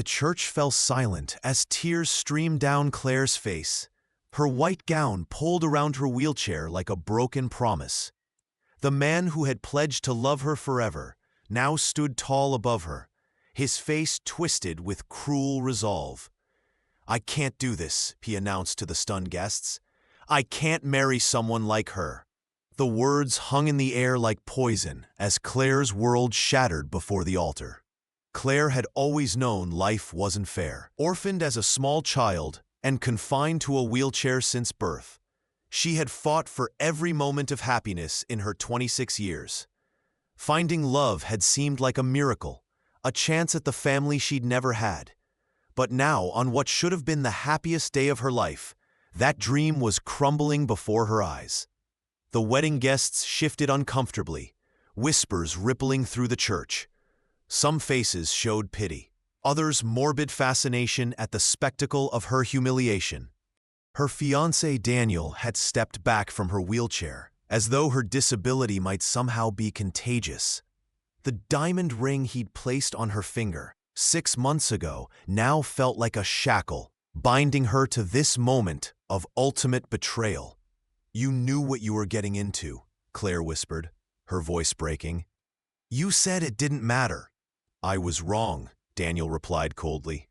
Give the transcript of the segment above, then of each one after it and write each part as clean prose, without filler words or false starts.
church fell silent as tears streamed down Claire's face, her white gown pulled around her wheelchair like a broken promise. The man who had pledged to love her forever now stood tall above her, his face twisted with cruel resolve. "I can't do this," he announced to the stunned guests. "I can't marry someone like her." The words hung in the air like poison as Claire's world shattered before the altar. Claire had always known life wasn't fair. Orphaned as a small child and confined to a wheelchair since birth, she had fought for every moment of happiness in her 26 years. Finding love had seemed like a miracle, a chance at the family she'd never had. But now, on what should have been the happiest day of her life, that dream was crumbling before her eyes. The wedding guests shifted uncomfortably, whispers rippling through the church. Some faces showed pity, others morbid fascination at the spectacle of her humiliation. Her fiancé Daniel had stepped back from her wheelchair, as though her disability might somehow be contagious. The diamond ring he'd placed on her finger 6 months ago now felt like a shackle, binding her to this moment of ultimate betrayal. "You knew what you were getting into," Claire whispered, her voice breaking. "You said it didn't matter." "I was wrong," Daniel replied coldly.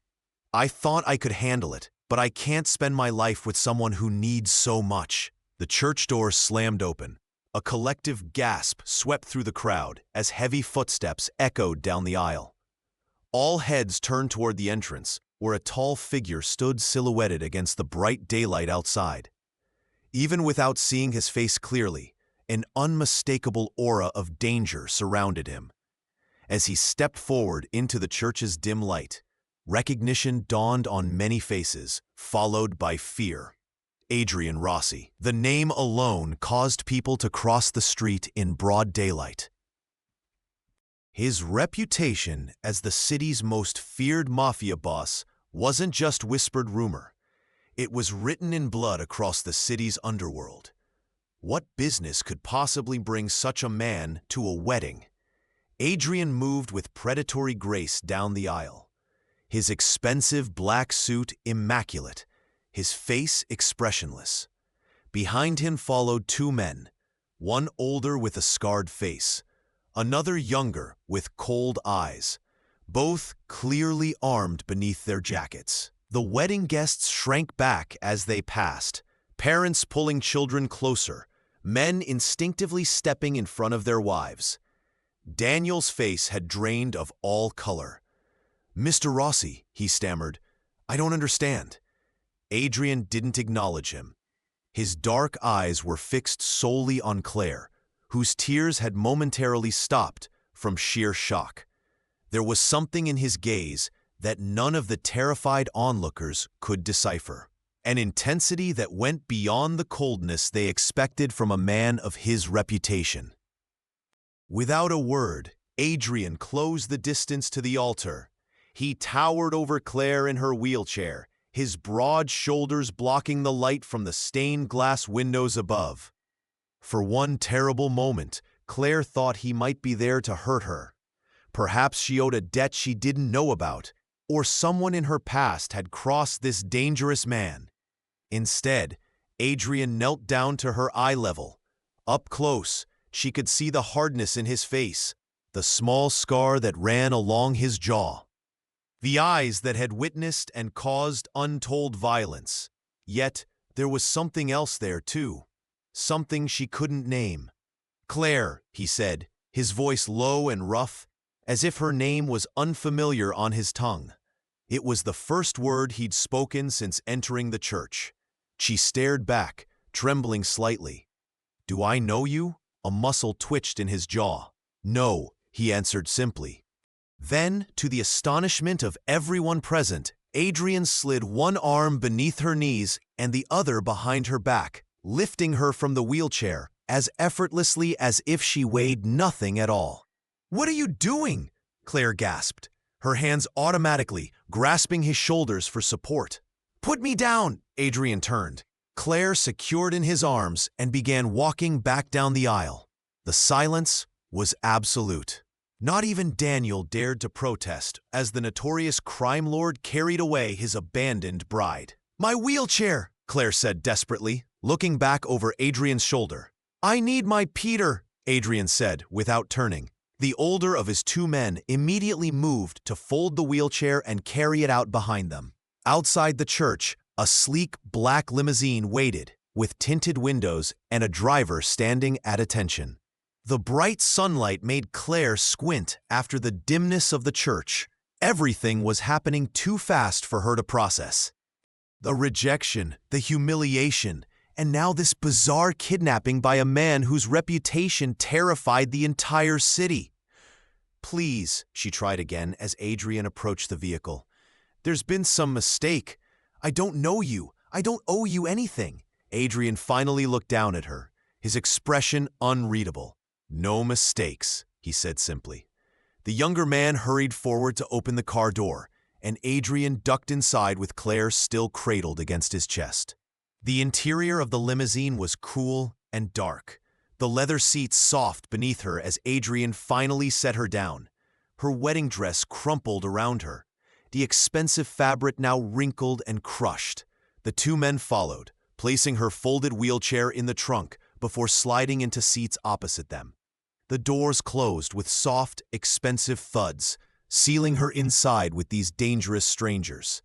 "I thought I could handle it, but I can't spend my life with someone who needs so much." The church door slammed open. A collective gasp swept through the crowd as heavy footsteps echoed down the aisle. All heads turned toward the entrance, where a tall figure stood silhouetted against the bright daylight outside. Even without seeing his face clearly, an unmistakable aura of danger surrounded him. As he stepped forward into the church's dim light, recognition dawned on many faces, followed by fear. Adrian Rossi. The name alone caused people to cross the street in broad daylight. His reputation as the city's most feared mafia boss wasn't just whispered rumor. It was written in blood across the city's underworld. What business could possibly bring such a man to a wedding? Adrian moved with predatory grace down the aisle, his expensive black suit immaculate, his face expressionless. Behind him followed 2 men, one older with a scarred face, another younger with cold eyes, both clearly armed beneath their jackets. The wedding guests shrank back as they passed, parents pulling children closer, men instinctively stepping in front of their wives. Daniel's face had drained of all color. "Mr. Rossi," he stammered, "I don't understand." Adrian didn't acknowledge him. His dark eyes were fixed solely on Claire, whose tears had momentarily stopped from sheer shock. There was something in his gaze that none of the terrified onlookers could decipher, an intensity that went beyond the coldness they expected from a man of his reputation. Without a word, Adrian closed the distance to the altar. He towered over Claire in her wheelchair, his broad shoulders blocking the light from the stained glass windows above. For one terrible moment, Claire thought he might be there to hurt her. Perhaps she owed a debt she didn't know about, or someone in her past had crossed this dangerous man. Instead, Adrian knelt down to her eye level. Up close, she could see the hardness in his face, the small scar that ran along his jaw. The eyes that had witnessed and caused untold violence. Yet, there was something else there too, something she couldn't name. "Claire," he said, his voice low and rough, as if her name was unfamiliar on his tongue. It was the first word he'd spoken since entering the church. She stared back, trembling slightly. "Do I know you?" A muscle twitched in his jaw. "No," he answered simply. Then, to the astonishment of everyone present, Adrian slid one arm beneath her knees and the other behind her back, lifting her from the wheelchair as effortlessly as if she weighed nothing at all. "What are you doing?" Claire gasped, her hands automatically grasping his shoulders for support. "Put me down!" Adrian turned. Claire secured in his arms and began walking back down the aisle. The silence was absolute. Not even Daniel dared to protest as the notorious crime lord carried away his abandoned bride. "My wheelchair," Claire said desperately, looking back over Adrian's shoulder. "I need my Peter," Adrian said without turning. The older of his two men immediately moved to fold the wheelchair and carry it out behind them. Outside the church, a sleek black limousine waited, with tinted windows and a driver standing at attention. The bright sunlight made Claire squint after the dimness of the church. Everything was happening too fast for her to process. The rejection, the humiliation, and now this bizarre kidnapping by a man whose reputation terrified the entire city. "Please," she tried again as Adrian approached the vehicle. "There's been some mistake. I don't know you. I don't owe you anything." Adrian finally looked down at her, his expression unreadable. "No mistakes," he said simply. The younger man hurried forward to open the car door, and Adrian ducked inside with Claire still cradled against his chest. The interior of the limousine was cool and dark, the leather seats soft beneath her as Adrian finally set her down. Her wedding dress crumpled around her, the expensive fabric now wrinkled and crushed. The two men followed, placing her folded wheelchair in the trunk before sliding into seats opposite them. The doors closed with soft, expensive thuds, sealing her inside with these dangerous strangers.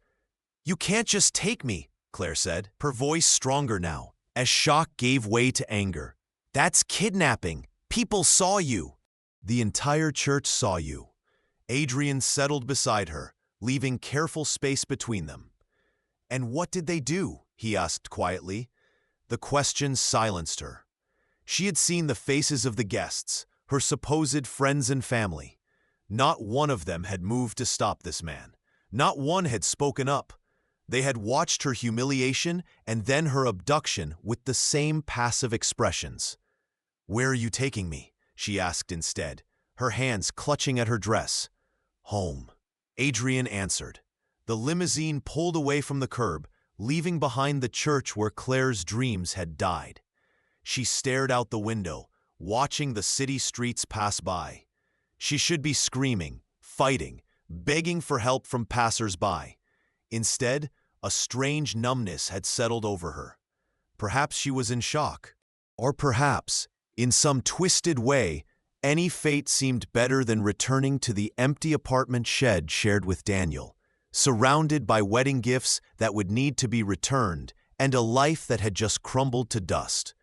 "You can't just take me," Claire said, her voice stronger now, as shock gave way to anger. "That's kidnapping. People saw you." "The entire church saw you." Adrian settled beside her, leaving careful space between them. "And what did they do?" he asked quietly. The question silenced her. She had seen the faces of the guests, her supposed friends and family. Not one of them had moved to stop this man. Not one had spoken up. They had watched her humiliation and then her abduction with the same passive expressions. "Where are you taking me?" she asked instead, her hands clutching at her dress. "Home," Adrian answered. The limousine pulled away from the curb, leaving behind the church where Claire's dreams had died. She stared out the window, watching the city streets pass by. She should be screaming, fighting, begging for help from passers-by. Instead, a strange numbness had settled over her. Perhaps she was in shock. Or perhaps, in some twisted way, any fate seemed better than returning to the empty apartment shed shared with Daniel, surrounded by wedding gifts that would need to be returned and a life that had just crumbled to dust.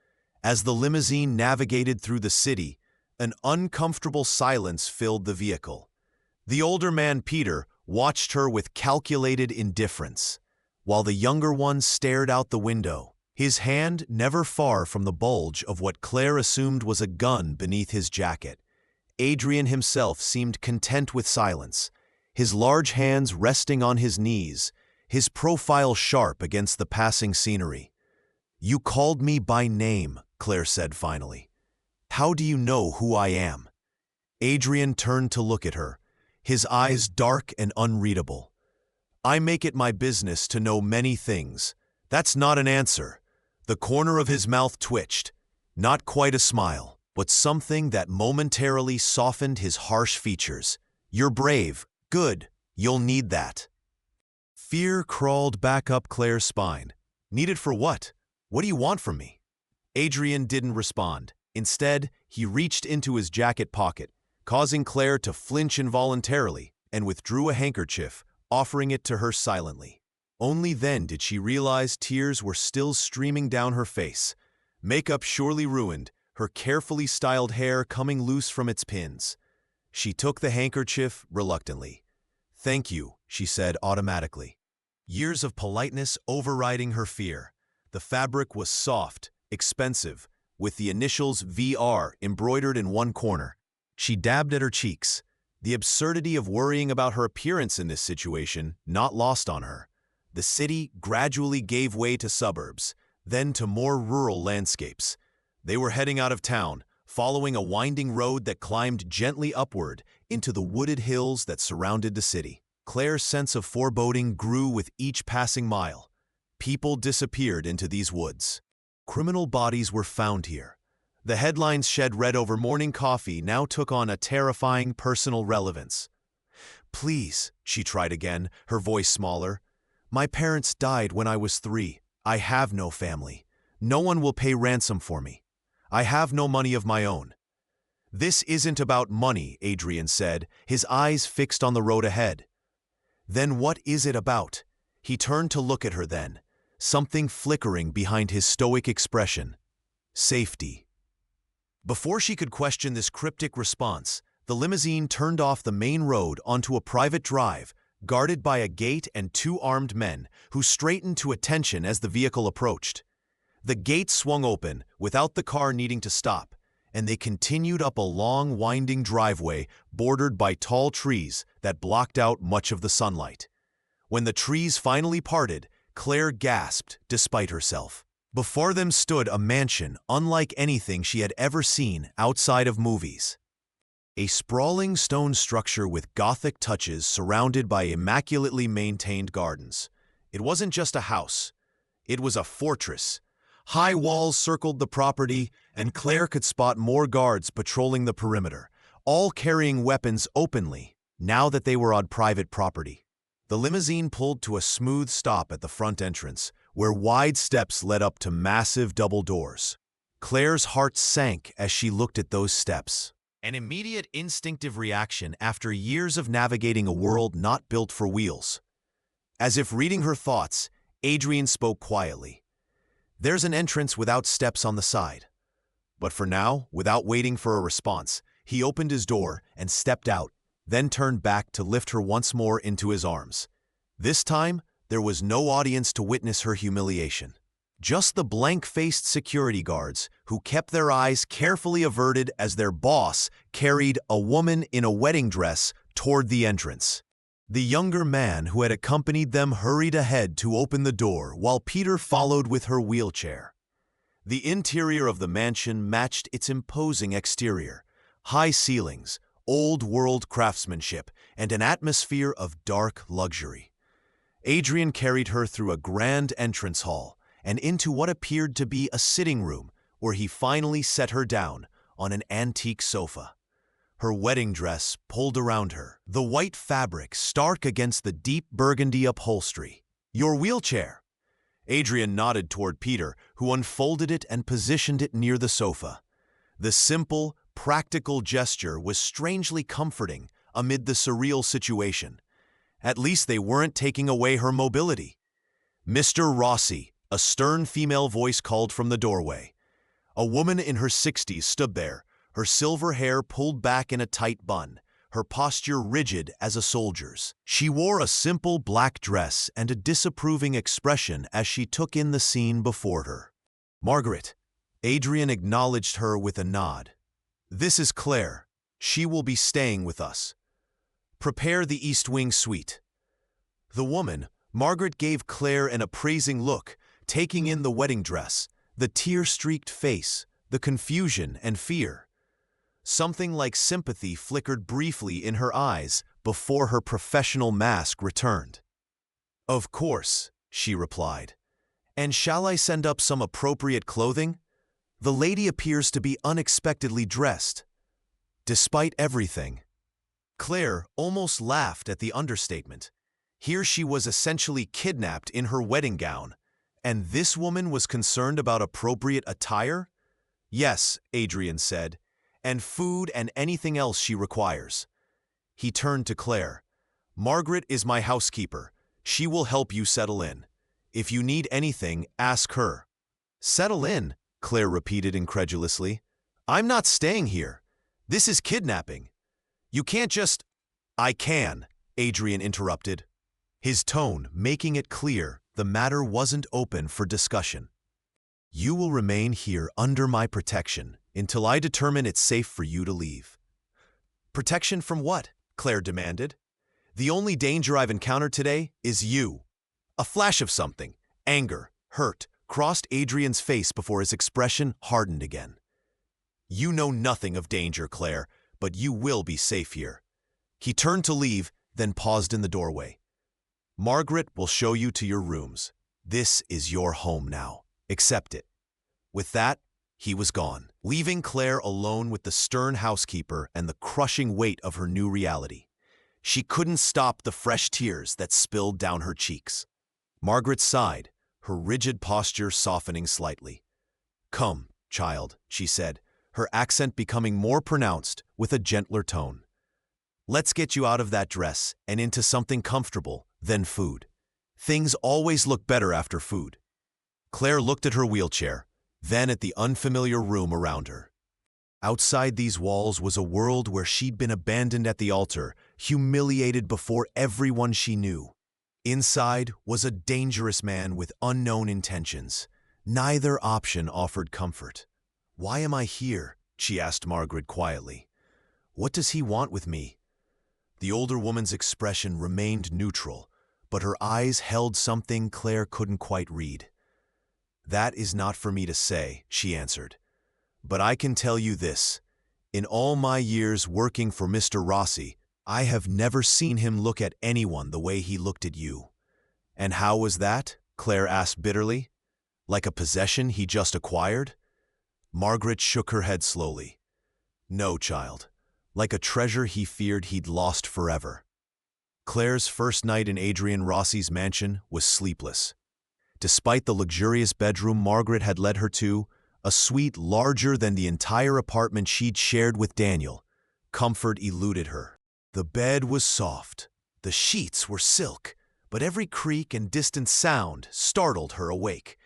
As the limousine navigated through the city, an uncomfortable silence filled the vehicle. The older man, Peter, watched her with calculated indifference, while the younger one stared out the window, his hand never far from the bulge of what Claire assumed was a gun beneath his jacket. Adrian himself seemed content with silence, his large hands resting on his knees, his profile sharp against the passing scenery. "You called me by name," Claire said finally. "How do you know who I am?" Adrian turned to look at her, his eyes dark and unreadable. "I make it my business to know many things. That's not an answer." The corner of his mouth twitched, not quite a smile, but something that momentarily softened his harsh features. "You're brave. Good. You'll need that." Fear crawled back up Claire's spine. "Needed for what? What do you want from me?" Adrian didn't respond. Instead, he reached into his jacket pocket, causing Claire to flinch involuntarily, and withdrew a handkerchief, offering it to her silently. Only then did she realize tears were still streaming down her face, makeup surely ruined, her carefully styled hair coming loose from its pins. She took the handkerchief reluctantly. "Thank you," she said automatically. Years of politeness overriding her fear. The fabric was soft, expensive, with the initials VR embroidered in one corner. She dabbed at her cheeks, the absurdity of worrying about her appearance in this situation not lost on her. The city gradually gave way to suburbs, then to more rural landscapes. They were heading out of town, following a winding road that climbed gently upward into the wooded hills that surrounded the city. Claire's sense of foreboding grew with each passing mile. People disappeared into these woods. Criminal bodies were found here. The headlines shed red over morning coffee now took on a terrifying personal relevance. "Please," she tried again, her voice smaller. "My parents died when I was 3. I have no family. No one will pay ransom for me. I have no money of my own." "This isn't about money," Adrian said, his eyes fixed on the road ahead. "Then what is it about?" He turned to look at her then, something flickering behind his stoic expression. "Safety." Before she could question this cryptic response, the limousine turned off the main road onto a private drive, guarded by a gate and 2 armed men who straightened to attention as the vehicle approached. The gate swung open, without the car needing to stop, and they continued up a long, winding driveway bordered by tall trees that blocked out much of the sunlight. When the trees finally parted, Claire gasped despite herself. Before them stood a mansion unlike anything she had ever seen outside of movies. A sprawling stone structure with Gothic touches surrounded by immaculately maintained gardens. It wasn't just a house. It was a fortress. High walls circled the property, and Claire could spot more guards patrolling the perimeter, all carrying weapons openly, now that they were on private property. The limousine pulled to a smooth stop at the front entrance, where wide steps led up to massive double doors. Claire's heart sank as she looked at those steps. An immediate instinctive reaction after years of navigating a world not built for wheels. As if reading her thoughts, Adrian spoke quietly. "There's an entrance without steps on the side." But for now, without waiting for a response, he opened his door and stepped out, then turned back to lift her once more into his arms. This time, there was no audience to witness her humiliation. Just the blank-faced security guards who kept their eyes carefully averted as their boss carried a woman in a wedding dress toward the entrance. The younger man who had accompanied them hurried ahead to open the door while Peter followed with her wheelchair. The interior of the mansion matched its imposing exterior. High ceilings, old-world craftsmanship, and an atmosphere of dark luxury. Adrian carried her through a grand entrance hall and into what appeared to be a sitting room, where he finally set her down on an antique sofa. Her wedding dress pulled around her, the white fabric stark against the deep burgundy upholstery. "Your wheelchair." Adrian nodded toward Peter, who unfolded it and positioned it near the sofa. The simple, practical gesture was strangely comforting amid the surreal situation. At least they weren't taking away her mobility. "Mr. Rossi," a stern female voice called from the doorway. A woman in her 60s stood there, her silver hair pulled back in a tight bun, her posture rigid as a soldier's. She wore a simple black dress and a disapproving expression as she took in the scene before her. "Margaret." Adrian acknowledged her with a nod. "This is Claire. She will be staying with us. Prepare the East Wing suite." The woman, Margaret, gave Claire an appraising look, taking in the wedding dress, the tear-streaked face, the confusion and fear. Something like sympathy flickered briefly in her eyes before her professional mask returned. "Of course," she replied. "And shall I send up some appropriate clothing? The lady appears to be unexpectedly dressed." Despite everything, Claire almost laughed at the understatement. Here she was essentially kidnapped in her wedding gown, and this woman was concerned about appropriate attire? "Yes," Adrian said, "and food and anything else she requires." He turned to Claire. "Margaret is my housekeeper. She will help you settle in. If you need anything, ask her." "Settle in?" Claire repeated incredulously. "I'm not staying here. This is kidnapping. You can't just—" "I can," Adrian interrupted, his tone making it clear the matter wasn't open for discussion. "You will remain here under my protection until I determine it's safe for you to leave." "Protection from what?" Claire demanded. "The only danger I've encountered today is you." A flash of something, anger, hurt, crossed Adrian's face before his expression hardened again. "You know nothing of danger, Claire, but you will be safe here." He turned to leave, then paused in the doorway. "Margaret will show you to your rooms. This is your home now. Accept it." With that, He was gone, leaving Claire alone with the stern housekeeper and the crushing weight of her new reality. She couldn't stop the fresh tears that spilled down her cheeks. Margaret sighed, her rigid posture softening slightly. "Come, child," she said, her accent becoming more pronounced with a gentler tone. "Let's get you out of that dress and into something comfortable, then food. Things always look better after food." Claire looked at her wheelchair, then at the unfamiliar room around her. Outside these walls was a world where she'd been abandoned at the altar, humiliated before everyone she knew. Inside was a dangerous man with unknown intentions. Neither option offered comfort. "Why am I here?" she asked Margaret quietly. "What does he want with me?" The older woman's expression remained neutral, but her eyes held something Claire couldn't quite read. "That is not for me to say," she answered. "But I can tell you this. In all my years working for Mr. Rossi, I have never seen him look at anyone the way he looked at you." "And how was that?" Claire asked bitterly. "Like a possession he just acquired?" Margaret shook her head slowly. "No, child. Like a treasure he feared he'd lost forever." Claire's first night in Adrian Rossi's mansion was sleepless. Despite the luxurious bedroom Margaret had led her to, a suite larger than the entire apartment she'd shared with Daniel, comfort eluded her. The bed was soft, the sheets were silk, but every creak and distant sound startled her awake.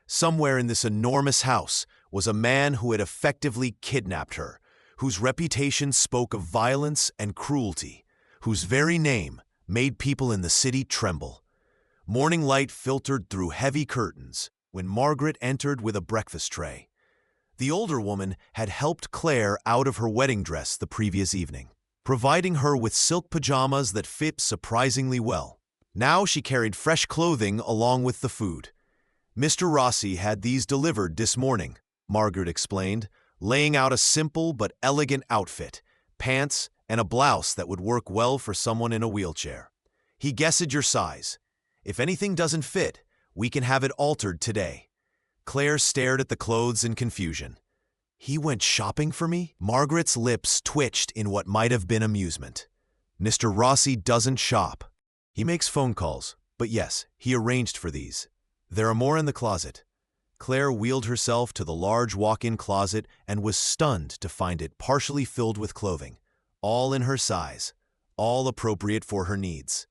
Somewhere in this enormous house was a man who had effectively kidnapped her, whose reputation spoke of violence and cruelty, whose very name made people in the city tremble. Morning light filtered through heavy curtains when Margaret entered with a breakfast tray. The older woman had helped Claire out of her wedding dress the previous evening, providing her with silk pajamas that fit surprisingly well. Now she carried fresh clothing along with the food. "Mr. Rossi had these delivered this morning," Margaret explained, laying out a simple but elegant outfit, pants and a blouse that would work well for someone in a wheelchair. "He guessed your size. If anything doesn't fit, we can have it altered today." Claire stared at the clothes in confusion. "He went shopping for me?" Margaret's lips twitched in what might have been amusement. "Mr. Rossi doesn't shop. He makes phone calls, but yes, he arranged for these. There are more in the closet." Claire wheeled herself to the large walk-in closet and was stunned to find it partially filled with clothing, all in her size, all appropriate for her needs.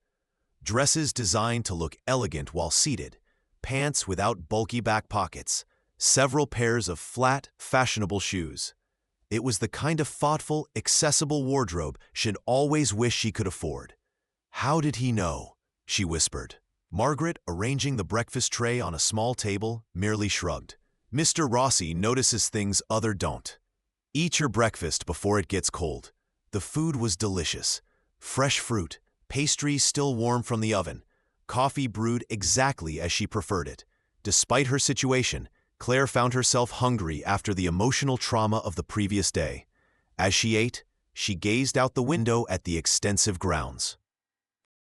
Dresses designed to look elegant while seated, pants without bulky back pockets, several pairs of flat, fashionable shoes. It was the kind of thoughtful, accessible wardrobe she'd always wished she could afford. "How did he know?" she whispered. Margaret, arranging the breakfast tray on a small table, merely shrugged. "Mr. Rossi notices things others don't. Eat your breakfast before it gets cold." The food was delicious. Fresh fruit, pastries still warm from the oven, coffee brewed exactly as she preferred it. Despite her situation, Claire found herself hungry after the emotional trauma of the previous day. As she ate, she gazed out the window at the extensive grounds.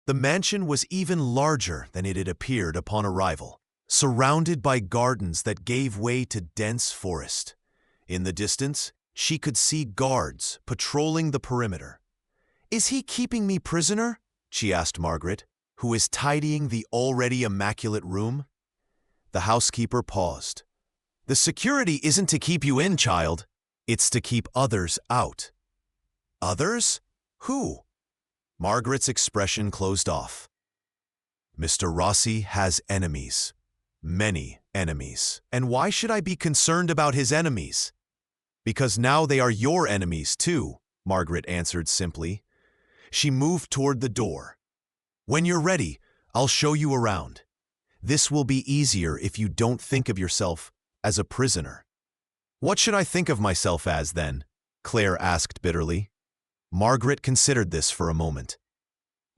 The mansion was even larger than it had appeared upon arrival, surrounded by gardens that gave way to dense forest. In the distance, she could see guards patrolling the perimeter. "Is he keeping me prisoner?" she asked Margaret, who was tidying the already immaculate room. The housekeeper paused. "The security isn't to keep you in, child. It's to keep others out." "Others? Who?" Margaret's expression closed off. "Mr. Rossi has enemies. Many enemies. And why should I be concerned about his enemies?" "Because now they are your enemies, too," Margaret answered simply. She moved toward the door. "When you're ready, I'll show you around. This will be easier if you don't think of yourself as a prisoner." "What should I think of myself as, then?" Claire asked bitterly. Margaret considered this for a moment.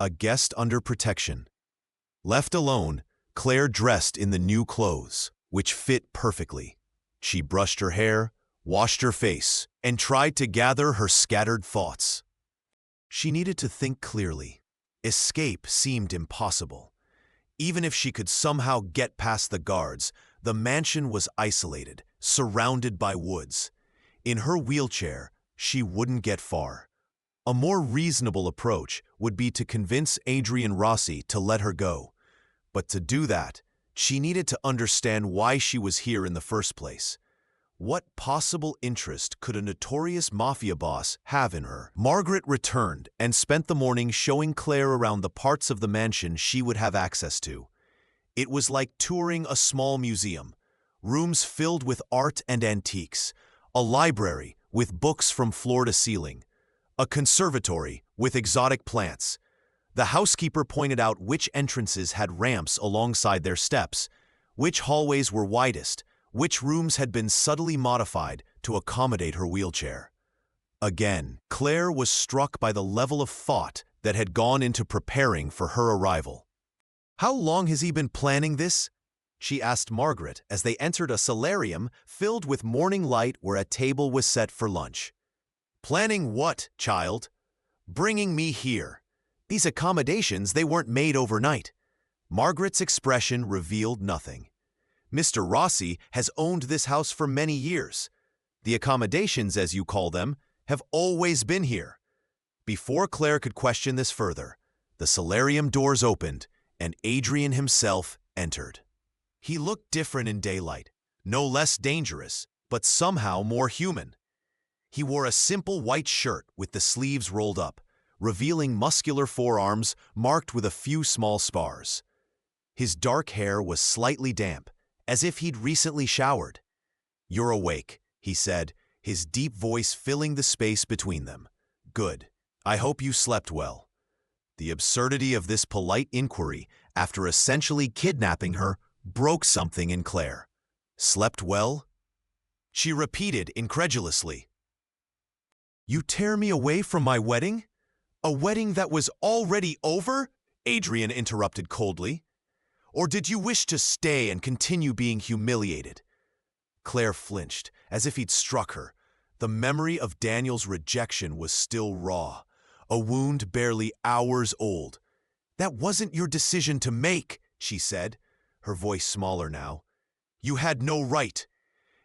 A guest under protection. Left alone, Claire dressed in the new clothes, which fit perfectly. She brushed her hair, washed her face, and tried to gather her scattered thoughts. She needed to think clearly. Escape seemed impossible. Even if she could somehow get past the guards, The mansion was isolated, surrounded by woods. In her wheelchair, she wouldn't get far. A more reasonable approach would be to convince Adrian Rossi to let her go. But to do that, she needed to understand why she was here in the first place. What possible interest could a notorious mafia boss have in her? Margaret returned and spent the morning showing Claire around the parts of the mansion she would have access to. It was like touring a small museum, rooms filled with art and antiques, a library with books from floor to ceiling, a conservatory with exotic plants. The housekeeper pointed out which entrances had ramps alongside their steps, which hallways were widest, which rooms had been subtly modified to accommodate her wheelchair. Again, Claire was struck by the level of thought that had gone into preparing for her arrival. "How long has he been planning this?" she asked Margaret as they entered a solarium filled with morning light where a table was set for lunch. "Planning what, child?" "Bringing me here. These accommodations, they weren't made overnight." Margaret's expression revealed nothing. "Mr. Rossi has owned this house for many years. The accommodations, as you call them, have always been here." Before Claire could question this further, the solarium doors opened and Adrian himself entered. He looked different in daylight, no less dangerous, but somehow more human. He wore a simple white shirt with the sleeves rolled up, revealing muscular forearms marked with a few small scars. His dark hair was slightly damp, as if he'd recently showered. "You're awake," he said, his deep voice filling the space between them. "Good. I hope you slept well." The absurdity of this polite inquiry, after essentially kidnapping her, broke something in Claire. "Slept well?" she repeated incredulously. "You tear me away from my wedding? A wedding that was already over?" Adrian interrupted coldly. "Or did you wish to stay and continue being humiliated?" Claire flinched, as if he'd struck her. The memory of Daniel's rejection was still raw, a wound barely hours old. "That wasn't your decision to make," she said, her voice smaller now. "You had no right."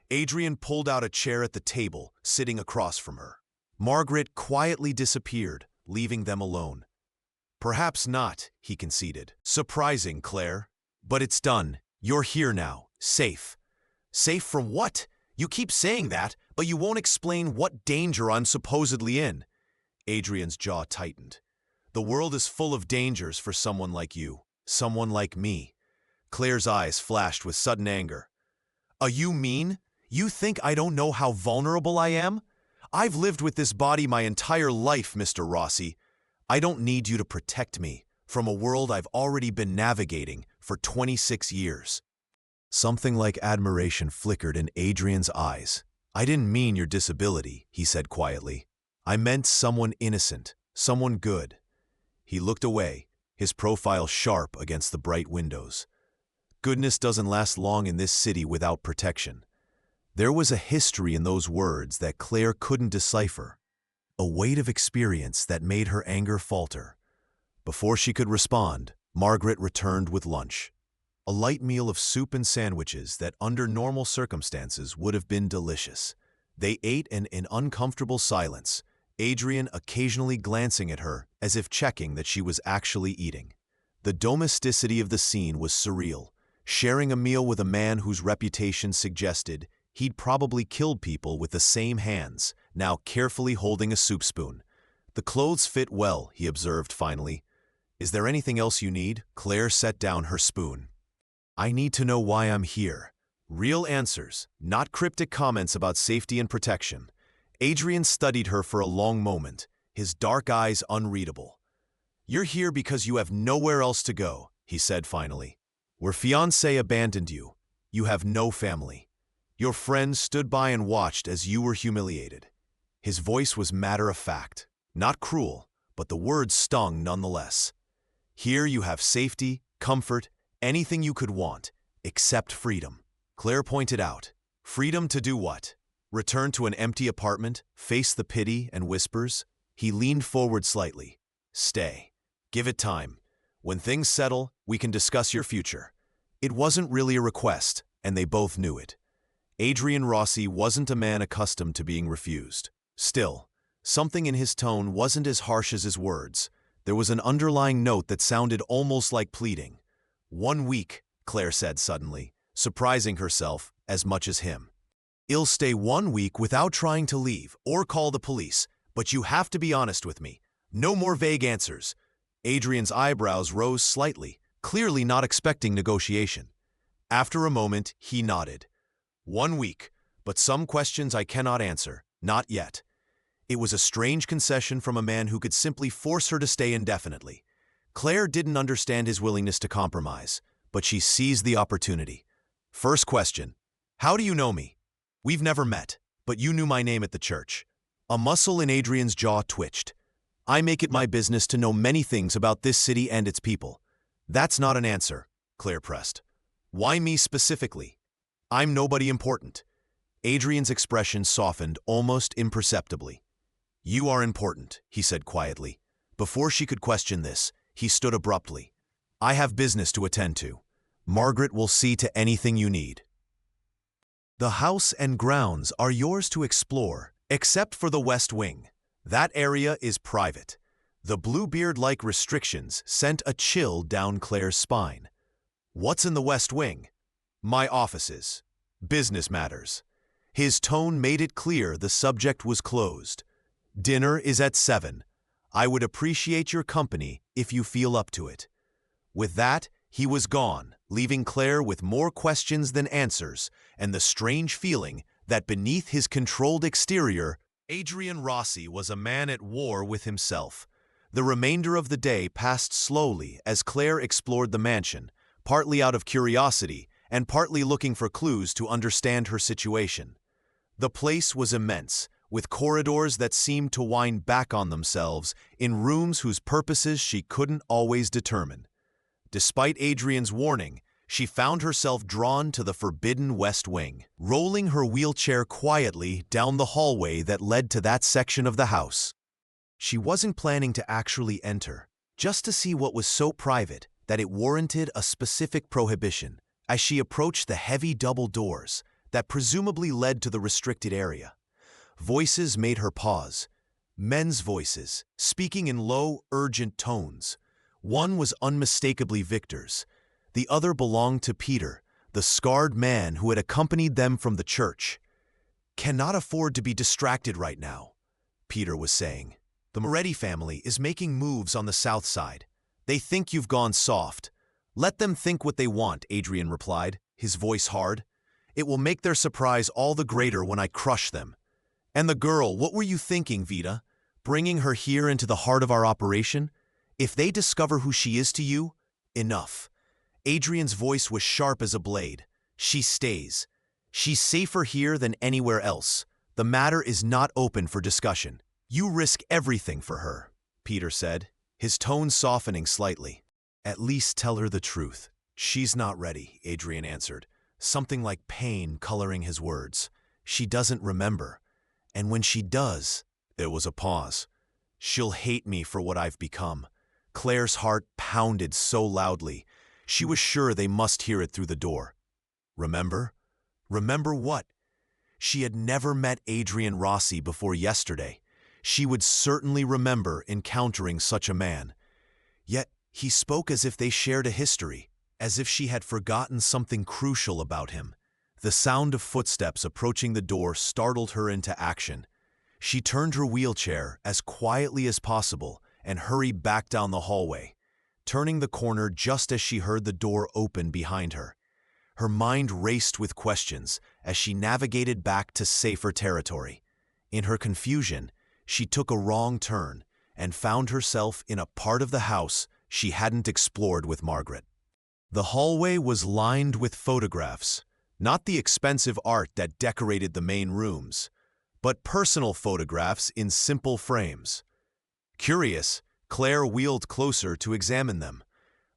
Adrian pulled out a chair at the table, sitting across from her. Margaret quietly disappeared, leaving them alone. "Perhaps not," he conceded. "Surprising, Claire. But it's done. You're here now, safe." "Safe from what? You keep saying that, but you won't explain what danger I'm supposedly in." Adrian's jaw tightened. "The world is full of dangers for someone like you, someone like me." Claire's eyes flashed with sudden anger. You mean? You think I don't know how vulnerable I am? I've lived with this body my entire life, Mr. Rossi. I don't need you to protect me from a world I've already been navigating for 26 years. Something like admiration flickered in Adrian's eyes. "I didn't mean your disability," he said quietly. "I meant someone innocent, someone good." He looked away, his profile sharp against the bright windows. Goodness doesn't last long in this city without protection. There was a history in those words that Claire couldn't decipher, a weight of experience that made her anger falter. Before she could respond, Margaret returned with lunch. A light meal of soup and sandwiches that under normal circumstances would have been delicious. They ate in an uncomfortable silence, Adrian occasionally glancing at her as if checking that she was actually eating. The domesticity of the scene was surreal, sharing a meal with a man whose reputation suggested he'd probably killed people with the same hands, now carefully holding a soup spoon. "The clothes fit well," he observed finally. "Is there anything else you need?" Claire set down her spoon. "I need to know why I'm here. Real answers, not cryptic comments about safety and protection." Adrian studied her for a long moment, his dark eyes unreadable. "You're here because you have nowhere else to go," he said finally. "Where fiancé abandoned you, you have no family. Your friends stood by and watched as you were humiliated." His voice was matter-of-fact, not cruel, but the words stung nonetheless. "Here you have safety, comfort, anything you could want, except freedom." Claire pointed out. "Freedom to do what? Return to an empty apartment, face the pity and whispers?" He leaned forward slightly. "Stay. Give it time. When things settle, we can discuss your future." It wasn't really a request, and they both knew it. Adrian Rossi wasn't a man accustomed to being refused. Still, something in his tone wasn't as harsh as his words. There was an underlying note that sounded almost like pleading. 1 week, Claire said suddenly, surprising herself as much as him. I'll stay 1 week without trying to leave or call the police, but you have to be honest with me. No more vague answers. Adrian's eyebrows rose slightly, clearly not expecting negotiation. After a moment, he nodded. 1 week, but some questions I cannot answer, not yet. It was a strange concession from a man who could simply force her to stay indefinitely. Claire didn't understand his willingness to compromise, but she seized the opportunity. First question, how do you know me? We've never met, but you knew my name at the church. A muscle in Adrian's jaw twitched. I make it my business to know many things about this city and its people. That's not an answer, Claire pressed. Why me specifically? I'm nobody important. Adrian's expression softened almost imperceptibly. You are important, he said quietly. Before she could question this, he stood abruptly. I have business to attend to. Margaret will see to anything you need. The house and grounds are yours to explore, except for the West Wing. That area is private. The Bluebeard-like restrictions sent a chill down Claire's spine. What's in the West Wing? My offices. Business matters. His tone made it clear the subject was closed. Dinner is at 7. I would appreciate your company if you feel up to it. With that, he was gone, leaving Claire with more questions than answers, and the strange feeling that beneath his controlled exterior, Adrian Rossi was a man at war with himself. The remainder of the day passed slowly as Claire explored the mansion, partly out of curiosity and partly looking for clues to understand her situation. The place was immense, with corridors that seemed to wind back on themselves in rooms whose purposes she couldn't always determine. Despite Adrian's warning, she found herself drawn to the forbidden West Wing, rolling her wheelchair quietly down the hallway that led to that section of the house. She wasn't planning to actually enter, just to see what was so private that it warranted a specific prohibition. As she approached the heavy double doors that presumably led to the restricted area, voices made her pause. Men's voices, speaking in low, urgent tones. One was unmistakably Victor's. The other belonged to Peter, the scarred man who had accompanied them from the church. Cannot afford to be distracted right now, Peter was saying. The Moretti family is making moves on the south side. They think you've gone soft. Let them think what they want, Adrian replied, his voice hard. It will make their surprise all the greater when I crush them. And the girl, what were you thinking, Vita? Bringing her here into the heart of our operation? If they discover who she is to you, enough. Adrian's voice was sharp as a blade. She stays. She's safer here than anywhere else. The matter is not open for discussion. You risk everything for her, Peter said, his tone softening slightly. At least tell her the truth. She's not ready, Adrian answered, something like pain coloring his words. She doesn't remember. And when she does, there was a pause. She'll hate me for what I've become. Claire's heart pounded so loudly. She was sure they must hear it through the door. Remember? Remember what? She had never met Adrian Rossi before yesterday. She would certainly remember encountering such a man. Yet he spoke as if they shared a history, as if she had forgotten something crucial about him. The sound of footsteps approaching the door startled her into action. She turned her wheelchair as quietly as possible and hurried back down the hallway, turning the corner just as she heard the door open behind her. Her mind raced with questions as she navigated back to safer territory. In her confusion, she took a wrong turn and found herself in a part of the house she hadn't explored with Margaret. The hallway was lined with photographs, not the expensive art that decorated the main rooms, but personal photographs in simple frames. Curious, Claire wheeled closer to examine them.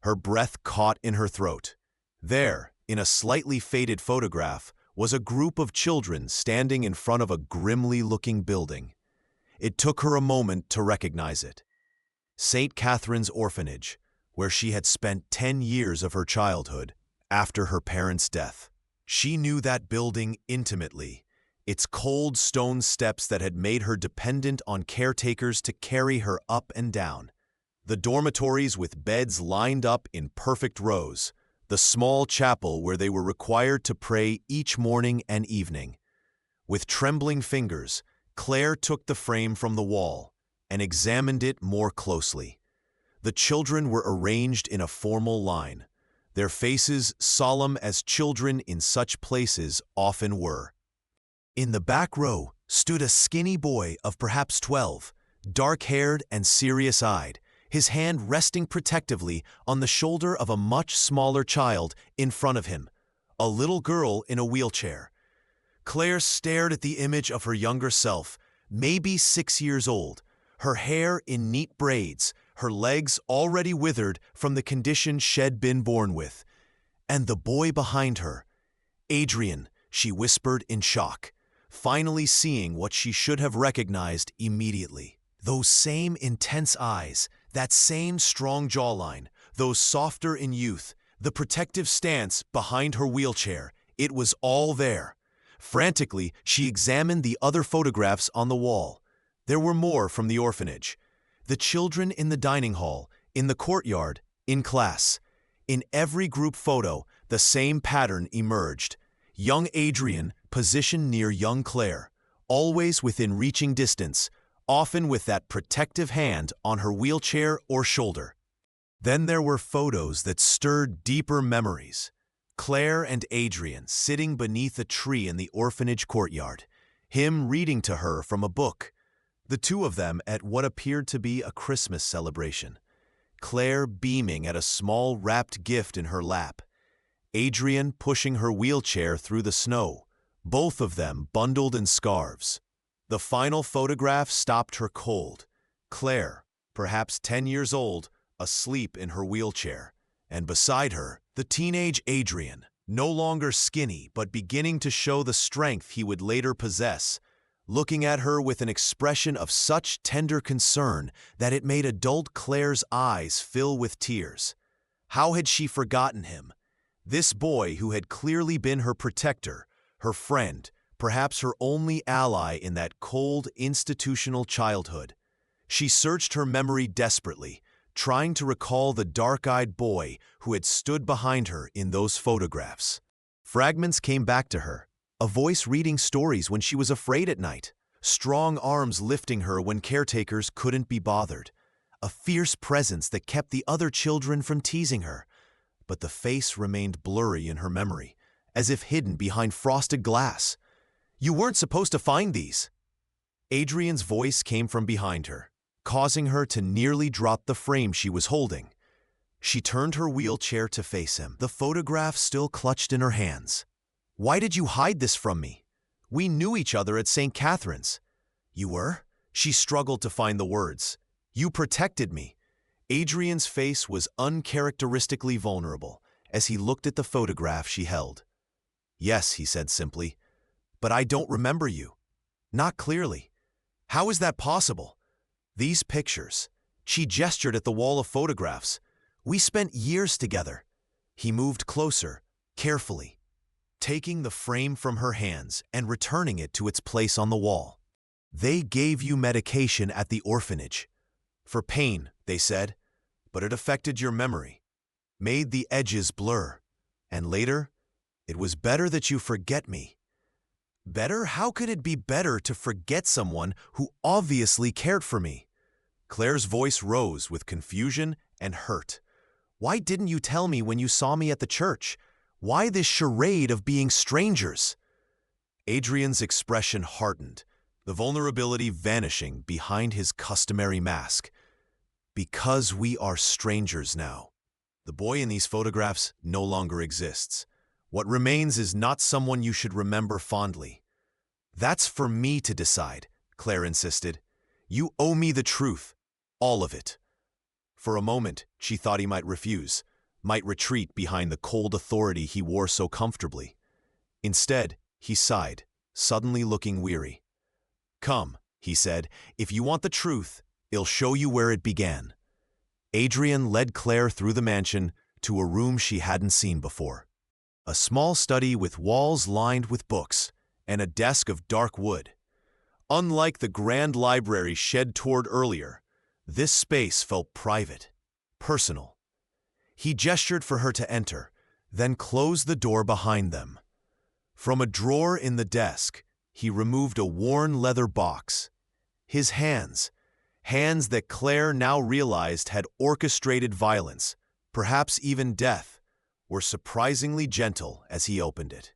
Her breath caught in her throat. There, in a slightly faded photograph, was a group of children standing in front of a grimly-looking building. It took her a moment to recognize it. St. Catherine's Orphanage, where she had spent 10 years of her childhood after her parents' death. She knew that building intimately, its cold stone steps that had made her dependent on caretakers to carry her up and down. The dormitories with beds lined up in perfect rows, the small chapel where they were required to pray each morning and evening. With trembling fingers, Claire took the frame from the wall and examined it more closely. The children were arranged in a formal line, their faces solemn as children in such places often were. In the back row stood a skinny boy of perhaps 12, dark-haired and serious-eyed, his hand resting protectively on the shoulder of a much smaller child in front of him, a little girl in a wheelchair. Claire stared at the image of her younger self, maybe 6 years old, her hair in neat braids, her legs already withered from the condition she'd been born with. And the boy behind her, Adrian, she whispered in shock, finally seeing what she should have recognized immediately. Those same intense eyes, that same strong jawline, those softer in youth, the protective stance behind her wheelchair, it was all there. Frantically, she examined the other photographs on the wall. There were more from the orphanage. The children in the dining hall, in the courtyard, in class. In every group photo, the same pattern emerged. Young Adrian positioned near young Claire, always within reaching distance, often with that protective hand on her wheelchair or shoulder. Then there were photos that stirred deeper memories. Claire and Adrian sitting beneath a tree in the orphanage courtyard, him reading to her from a book. The two of them at what appeared to be a Christmas celebration. Claire beaming at a small wrapped gift in her lap. Adrian pushing her wheelchair through the snow, both of them bundled in scarves. The final photograph stopped her cold. Claire, perhaps 10 years old, asleep in her wheelchair, and beside her, the teenage Adrian, no longer skinny but beginning to show the strength he would later possess, looking at her with an expression of such tender concern that it made adult Claire's eyes fill with tears. How had she forgotten him? This boy who had clearly been her protector, her friend, perhaps her only ally in that cold, institutional childhood. She searched her memory desperately, trying to recall the dark-eyed boy who had stood behind her in those photographs. Fragments came back to her, a voice reading stories when she was afraid at night, strong arms lifting her when caretakers couldn't be bothered, a fierce presence that kept the other children from teasing her. But the face remained blurry in her memory, as if hidden behind frosted glass. "You weren't supposed to find these." Adrian's voice came from behind her, causing her to nearly drop the frame she was holding. She turned her wheelchair to face him, the photograph still clutched in her hands. "Why did you hide this from me? We knew each other at St. Catherine's." "You were?" She struggled to find the words. "You protected me." Adrian's face was uncharacteristically vulnerable as he looked at the photograph she held. "Yes," he said simply, "but I don't remember you. Not clearly. How is that possible? These pictures." She gestured at the wall of photographs. "We spent years together." He moved closer, carefully, taking the frame from her hands and returning it to its place on the wall. "They gave you medication at the orphanage. For pain, they said, but it affected your memory, made the edges blur. And later, it was better that you forget me." Better? How could it be better to forget someone who obviously cared for me? Claire's voice rose with confusion and hurt. "Why didn't you tell me when you saw me at the church? Why this charade of being strangers?" Adrian's expression hardened, the vulnerability vanishing behind his customary mask. "Because we are strangers now. The boy in these photographs no longer exists. What remains is not someone you should remember fondly." "That's for me to decide," Claire insisted. "You owe me the truth, all of it." For a moment, she thought he might refuse, might retreat behind the cold authority he wore so comfortably. Instead, he sighed, suddenly looking weary. "Come," he said, "if you want the truth, I'll show you where it began." Adrian led Claire through the mansion to a room she hadn't seen before. A small study with walls lined with books and a desk of dark wood. Unlike the grand library Shed toured earlier, this space felt private, personal. He gestured for her to enter, then closed the door behind them. From a drawer in the desk, he removed a worn leather box. His hands that Claire now realized had orchestrated violence, perhaps even death, were surprisingly gentle as he opened it.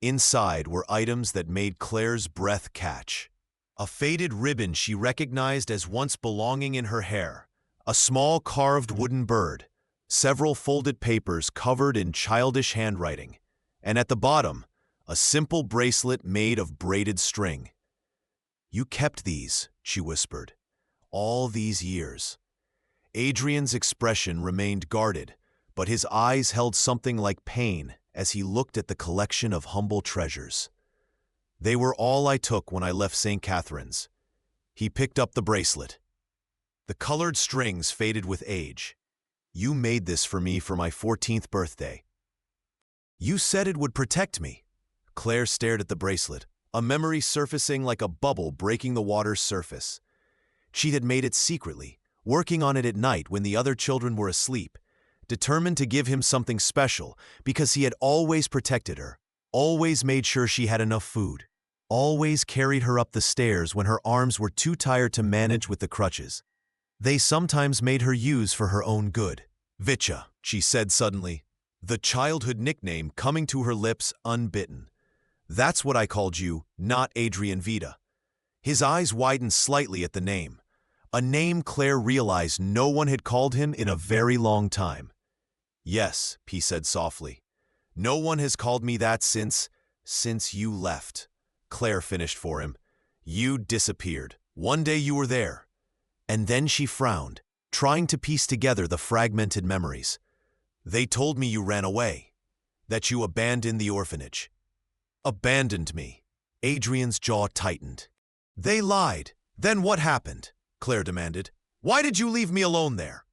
Inside were items that made Claire's breath catch. A faded ribbon she recognized as once belonging in her hair, a small carved wooden bird, several folded papers covered in childish handwriting, and at the bottom, a simple bracelet made of braided string. "You kept these," she whispered, "all these years." Adrian's expression remained guarded, but his eyes held something like pain as he looked at the collection of humble treasures. "They were all I took when I left St. Catherine's." He picked up the bracelet. The colored strings faded with age. "You made this for me for my 14th birthday. You said it would protect me." Claire stared at the bracelet, a memory surfacing like a bubble breaking the water's surface. She had made it secretly, working on it at night when the other children were asleep, determined to give him something special because he had always protected her, always made sure she had enough food, always carried her up the stairs when her arms were too tired to manage with the crutches. They sometimes made her use for her own good. "Vitcha," she said suddenly, the childhood nickname coming to her lips unbitten. "That's what I called you, not Adrian Vita." His eyes widened slightly at the name, a name Claire realized no one had called him in a very long time. "Yes," he said softly. "No one has called me that since you left." Claire finished for him. "You disappeared. One day you were there." And then she frowned, trying to piece together the fragmented memories. "They told me you ran away, that you abandoned the orphanage." "Abandoned me." Adrian's jaw tightened. "They lied. Then what happened?" Claire demanded. "Why did you leave me alone there?"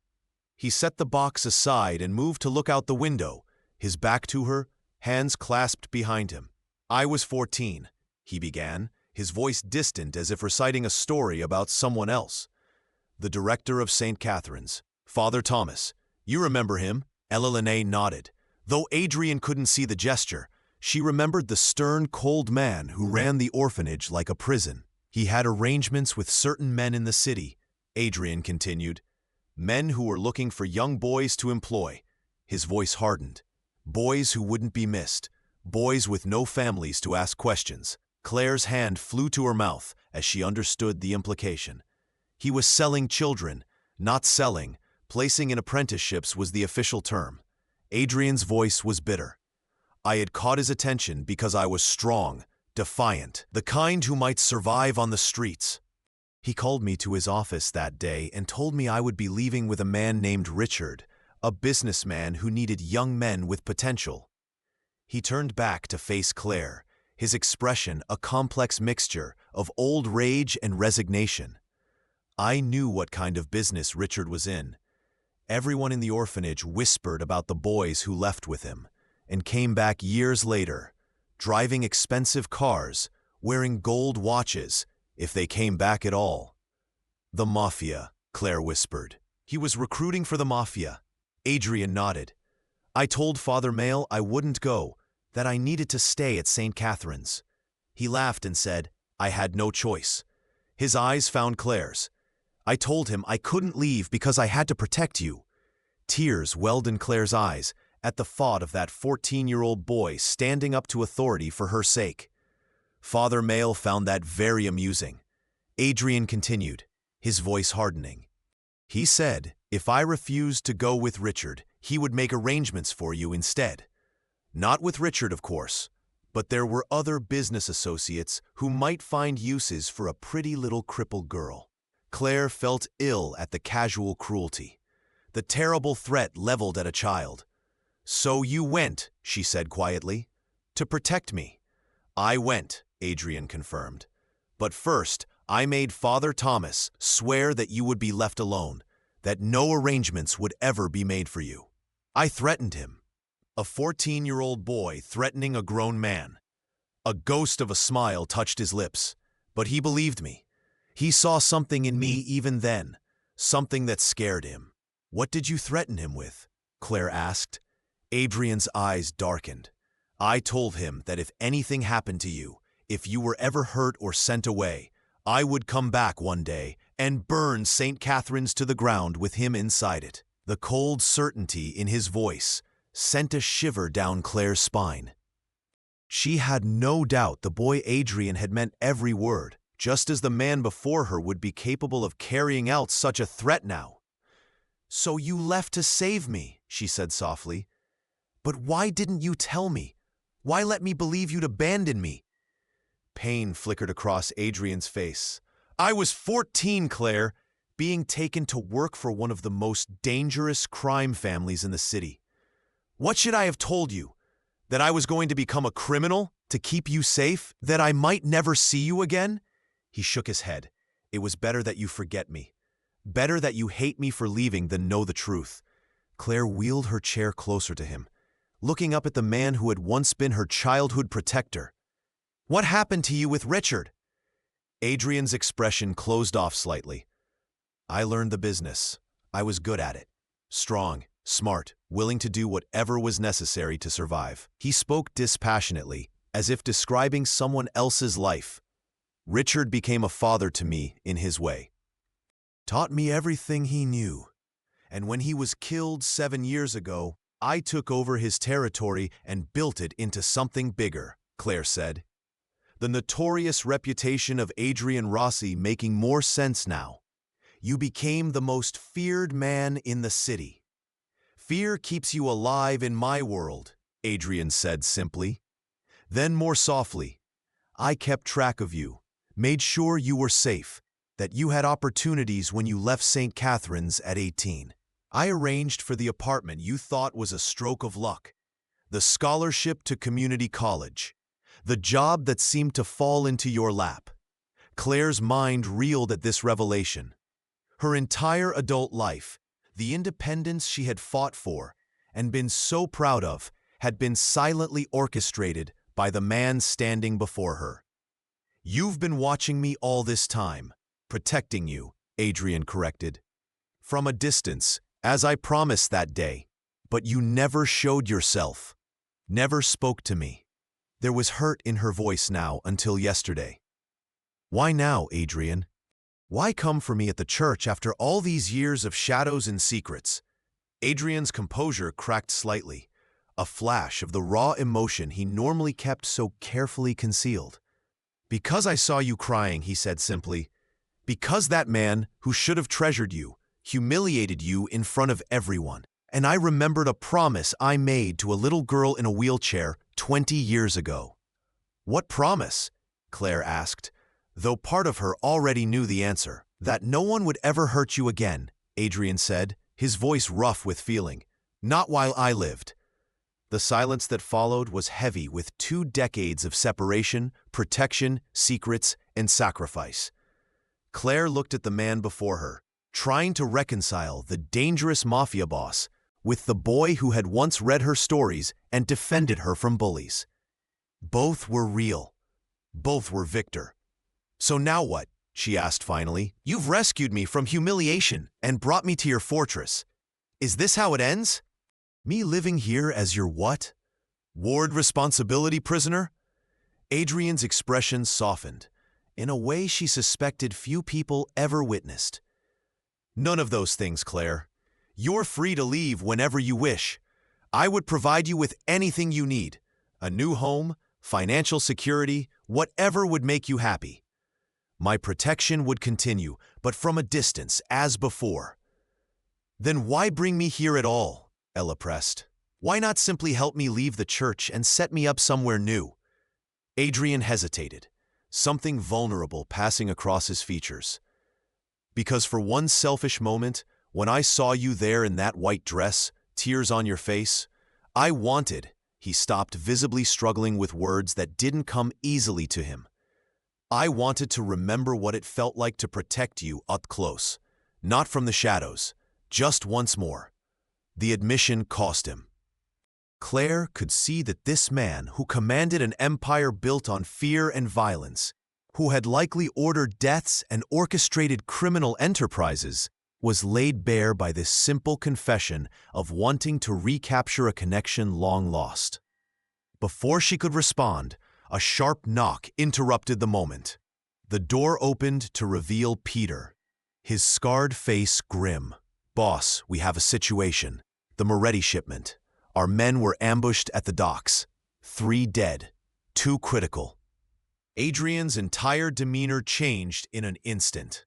He set the box aside and moved to look out the window, his back to her, hands clasped behind him. "I was 14, he began, his voice distant as if reciting a story about someone else. "The director of St. Catherine's, Father Thomas. You remember him?" Ella nodded. Though Adrian couldn't see the gesture, she remembered the stern, cold man who ran the orphanage like a prison. "He had arrangements with certain men in the city," Adrian continued. "Men who were looking for young boys to employ." His voice hardened. "Boys who wouldn't be missed. Boys with no families to ask questions." Claire's hand flew to her mouth as she understood the implication. He was selling children, not selling. Placing in apprenticeships was the official term. Adrian's voice was bitter. "I had caught his attention because I was strong, defiant, the kind who might survive on the streets. He called me to his office that day and told me I would be leaving with a man named Richard, a businessman who needed young men with potential." He turned back to face Claire, his expression a complex mixture of old rage and resignation. "I knew what kind of business Richard was in. Everyone in the orphanage whispered about the boys who left with him and came back years later, driving expensive cars, wearing gold watches, if they came back at all." "The Mafia," Claire whispered. "He was recruiting for the Mafia." Adrian nodded. "I told Father Mail I wouldn't go, that I needed to stay at St. Catherine's." He laughed and said, "I had no choice." His eyes found Claire's. "I told him I couldn't leave because I had to protect you." Tears welled in Claire's eyes at the thought of that 14-year-old boy standing up to authority for her sake. Father Mail found that very amusing. Adrian continued, his voice hardening. "He said, if I refused to go with Richard, he would make arrangements for you instead. Not with Richard, of course, but there were other business associates who might find uses for a pretty little crippled girl." Claire felt ill at the casual cruelty, the terrible threat leveled at a child. "So you went," she said quietly, "to protect me." "I went," Adrian confirmed. "But first, I made Father Thomas swear that you would be left alone, that no arrangements would ever be made for you. I threatened him." A 14-year-old boy threatening a grown man. A ghost of a smile touched his lips, but he believed me. He saw something in me even then, something that scared him. What did you threaten him with? Claire asked. Adrian's eyes darkened. I told him that if anything happened to you, if you were ever hurt or sent away, I would come back one day and burn St. Catherine's to the ground with him inside it. The cold certainty in his voice sent a shiver down Claire's spine. She had no doubt the boy Adrian had meant every word, just as the man before her would be capable of carrying out such a threat now. "So you left to save me," she said softly. "But why didn't you tell me? Why let me believe you'd abandon me?" Pain flickered across Adrian's face. "I was 14, Claire, being taken to work for one of the most dangerous crime families in the city. What should I have told you? That I was going to become a criminal to keep you safe? That I might never see you again?" He shook his head. "It was better that you forget me. Better that you hate me for leaving than know the truth." Claire wheeled her chair closer to him, looking up at the man who had once been her childhood protector. "What happened to you with Richard?" Adrian's expression closed off slightly. "I learned the business. I was good at it. Strong, smart, willing to do whatever was necessary to survive." He spoke dispassionately, as if describing someone else's life. "Richard became a father to me in his way. Taught me everything he knew. And when he was killed 7 years ago, I took over his territory and built it into something bigger," Claire said. The notorious reputation of Adrian Rossi making more sense now. "You became the most feared man in the city. Fear keeps you alive in my world," Adrian said simply. Then more softly, "I kept track of you, made sure you were safe, that you had opportunities when you left St. Catherine's at 18. I arranged for the apartment you thought was a stroke of luck, the scholarship to community college, the job that seemed to fall into your lap." Claire's mind reeled at this revelation. Her entire adult life, the independence she had fought for and been so proud of, had been silently orchestrated by the man standing before her. "You've been watching me all this time, protecting you," Adrian corrected. "From a distance, as I promised that day, but you never showed yourself, never spoke to me." There was hurt in her voice now until yesterday. "Why now, Adrian? Why come for me at the church after all these years of shadows and secrets?" Adrian's composure cracked slightly, a flash of the raw emotion he normally kept so carefully concealed. "Because I saw you crying," he said simply. "Because that man who should have treasured you humiliated you in front of everyone. And I remembered a promise I made to a little girl in a wheelchair 20 years ago." "What promise?" Claire asked, though part of her already knew the answer. "That no one would ever hurt you again," Adrian said, his voice rough with feeling. "Not while I lived." The silence that followed was heavy with 2 decades of separation, protection, secrets, and sacrifice. Claire looked at the man before her, trying to reconcile the dangerous mafia boss with the boy who had once read her stories and defended her from bullies. Both were real. Both were Victor. "So now what?" she asked finally. "You've rescued me from humiliation and brought me to your fortress. Is this how it ends? Me living here as your what? Ward responsibility prisoner?" Adrian's expression softened, in a way she suspected few people ever witnessed. "None of those things, Claire. You're free to leave whenever you wish. I would provide you with anything you need. A new home, financial security, whatever would make you happy. My protection would continue, but from a distance, as before." "Then why bring me here at all?" Ella pressed. "Why not simply help me leave the church and set me up somewhere new?" Adrian hesitated, something vulnerable passing across his features. "Because for one selfish moment, when I saw you there in that white dress, tears on your face, I wanted—" He stopped, visibly struggling with words that didn't come easily to him. "I wanted to remember what it felt like to protect you up close, not from the shadows, just once more." The admission cost him. Claire could see that this man, who commanded an empire built on fear and violence, who had likely ordered deaths and orchestrated criminal enterprises, was laid bare by this simple confession of wanting to recapture a connection long lost. Before she could respond, a sharp knock interrupted the moment. The door opened to reveal Peter, his scarred face grim. "Boss, we have a situation. The Moretti shipment. Our men were ambushed at the docks. 3 dead, 2 critical." Adrian's entire demeanor changed in an instant,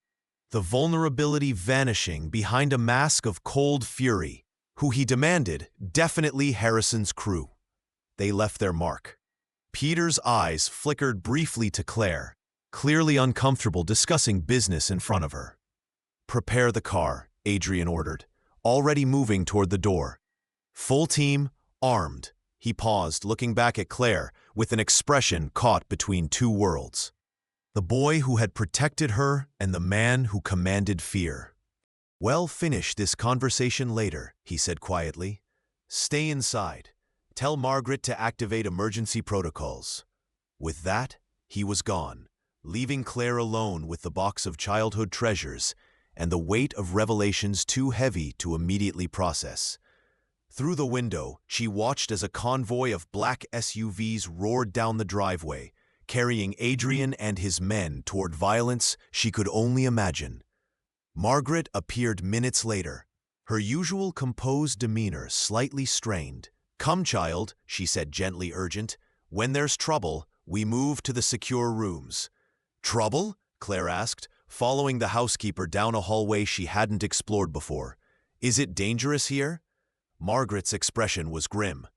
the vulnerability vanishing behind a mask of cold fury. Who he demanded, definitely Harrison's crew. They left their mark. Peter's eyes flickered briefly to Claire, clearly uncomfortable discussing business in front of her. "Prepare the car," Adrian ordered, already moving toward the door. "Full team, armed." He paused, looking back at Claire with an expression caught between 2 worlds. The boy who had protected her and the man who commanded fear. "We'll finish this conversation later," he said quietly. "Stay inside. Tell Margaret to activate emergency protocols." With that, he was gone, leaving Claire alone with the box of childhood treasures and the weight of revelations too heavy to immediately process. Through the window, she watched as a convoy of black SUVs roared down the driveway, carrying Adrian and his men toward violence she could only imagine. Margaret appeared minutes later, her usual composed demeanor slightly strained. "Come, child," she said, gently urgent. "When there's trouble, we move to the secure rooms." "Trouble?" Claire asked, following the housekeeper down a hallway she hadn't explored before. "Is it dangerous here?" Margaret's expression was grim.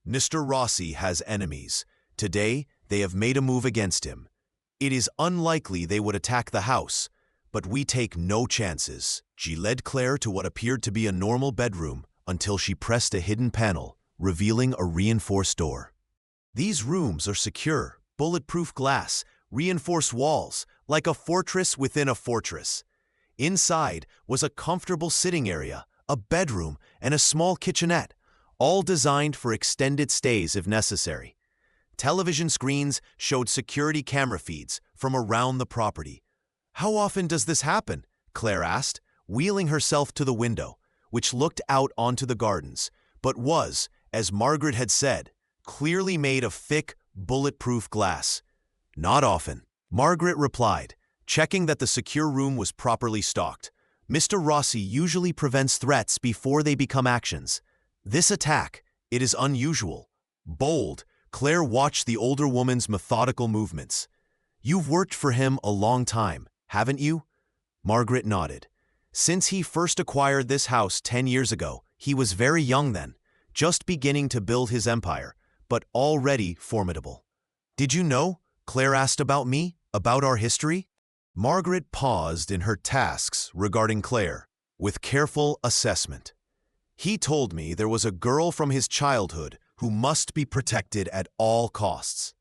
"Mr. Rossi has enemies. Today, they have made a move against him. It is unlikely they would attack the house, but we take no chances." She led Claire to what appeared to be a normal bedroom until she pressed a hidden panel, revealing a reinforced door. "These rooms are secure, bulletproof glass, reinforced walls, like a fortress within a fortress." Inside was a comfortable sitting area, a bedroom, and a small kitchenette, all designed for extended stays if necessary. Television screens showed security camera feeds from around the property. "How often does this happen?" Claire asked, wheeling herself to the window, which looked out onto the gardens, but was, as Margaret had said, clearly made of thick, bulletproof glass. "Not often," Margaret replied, checking that the secure room was properly stocked. "Mr. Rossi usually prevents threats before they become actions. This attack, it is unusual." Bold, Claire watched the older woman's methodical movements. "You've worked for him a long time, haven't you?" Margaret nodded. "Since he first acquired this house 10 years ago, he was very young then, just beginning to build his empire, but already formidable." "Did you know?" Claire asked. "About me? About our history?" Margaret paused in her tasks regarding Claire, with careful assessment. "He told me there was a girl from his childhood who must be protected at all costs.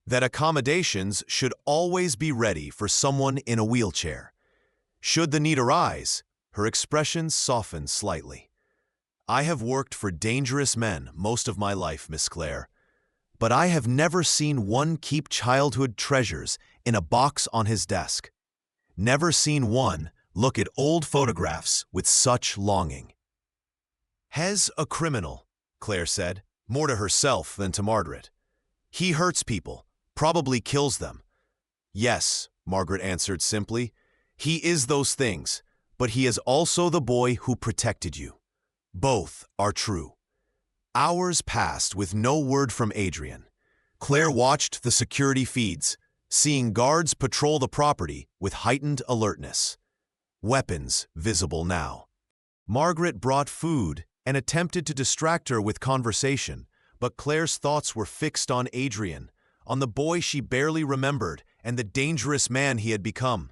That accommodations should always be ready for someone in a wheelchair. Should the need arise," her expression softened slightly. "I have worked for dangerous men most of my life, Miss Claire, but I have never seen one keep childhood treasures in a box on his desk. Never seen one look at old photographs with such longing." "Hez a criminal," Claire said, more to herself than to Margaret. "He hurts people, probably kills them." "Yes," Margaret answered simply, "he is those things, but he is also the boy who protected you. Both are true." Hours passed with no word from Adrian. Claire watched the security feeds, seeing guards patrol the property with heightened alertness. Weapons visible now. Margaret brought food and attempted to distract her with conversation, but Claire's thoughts were fixed on Adrian, on the boy she barely remembered and the dangerous man he had become.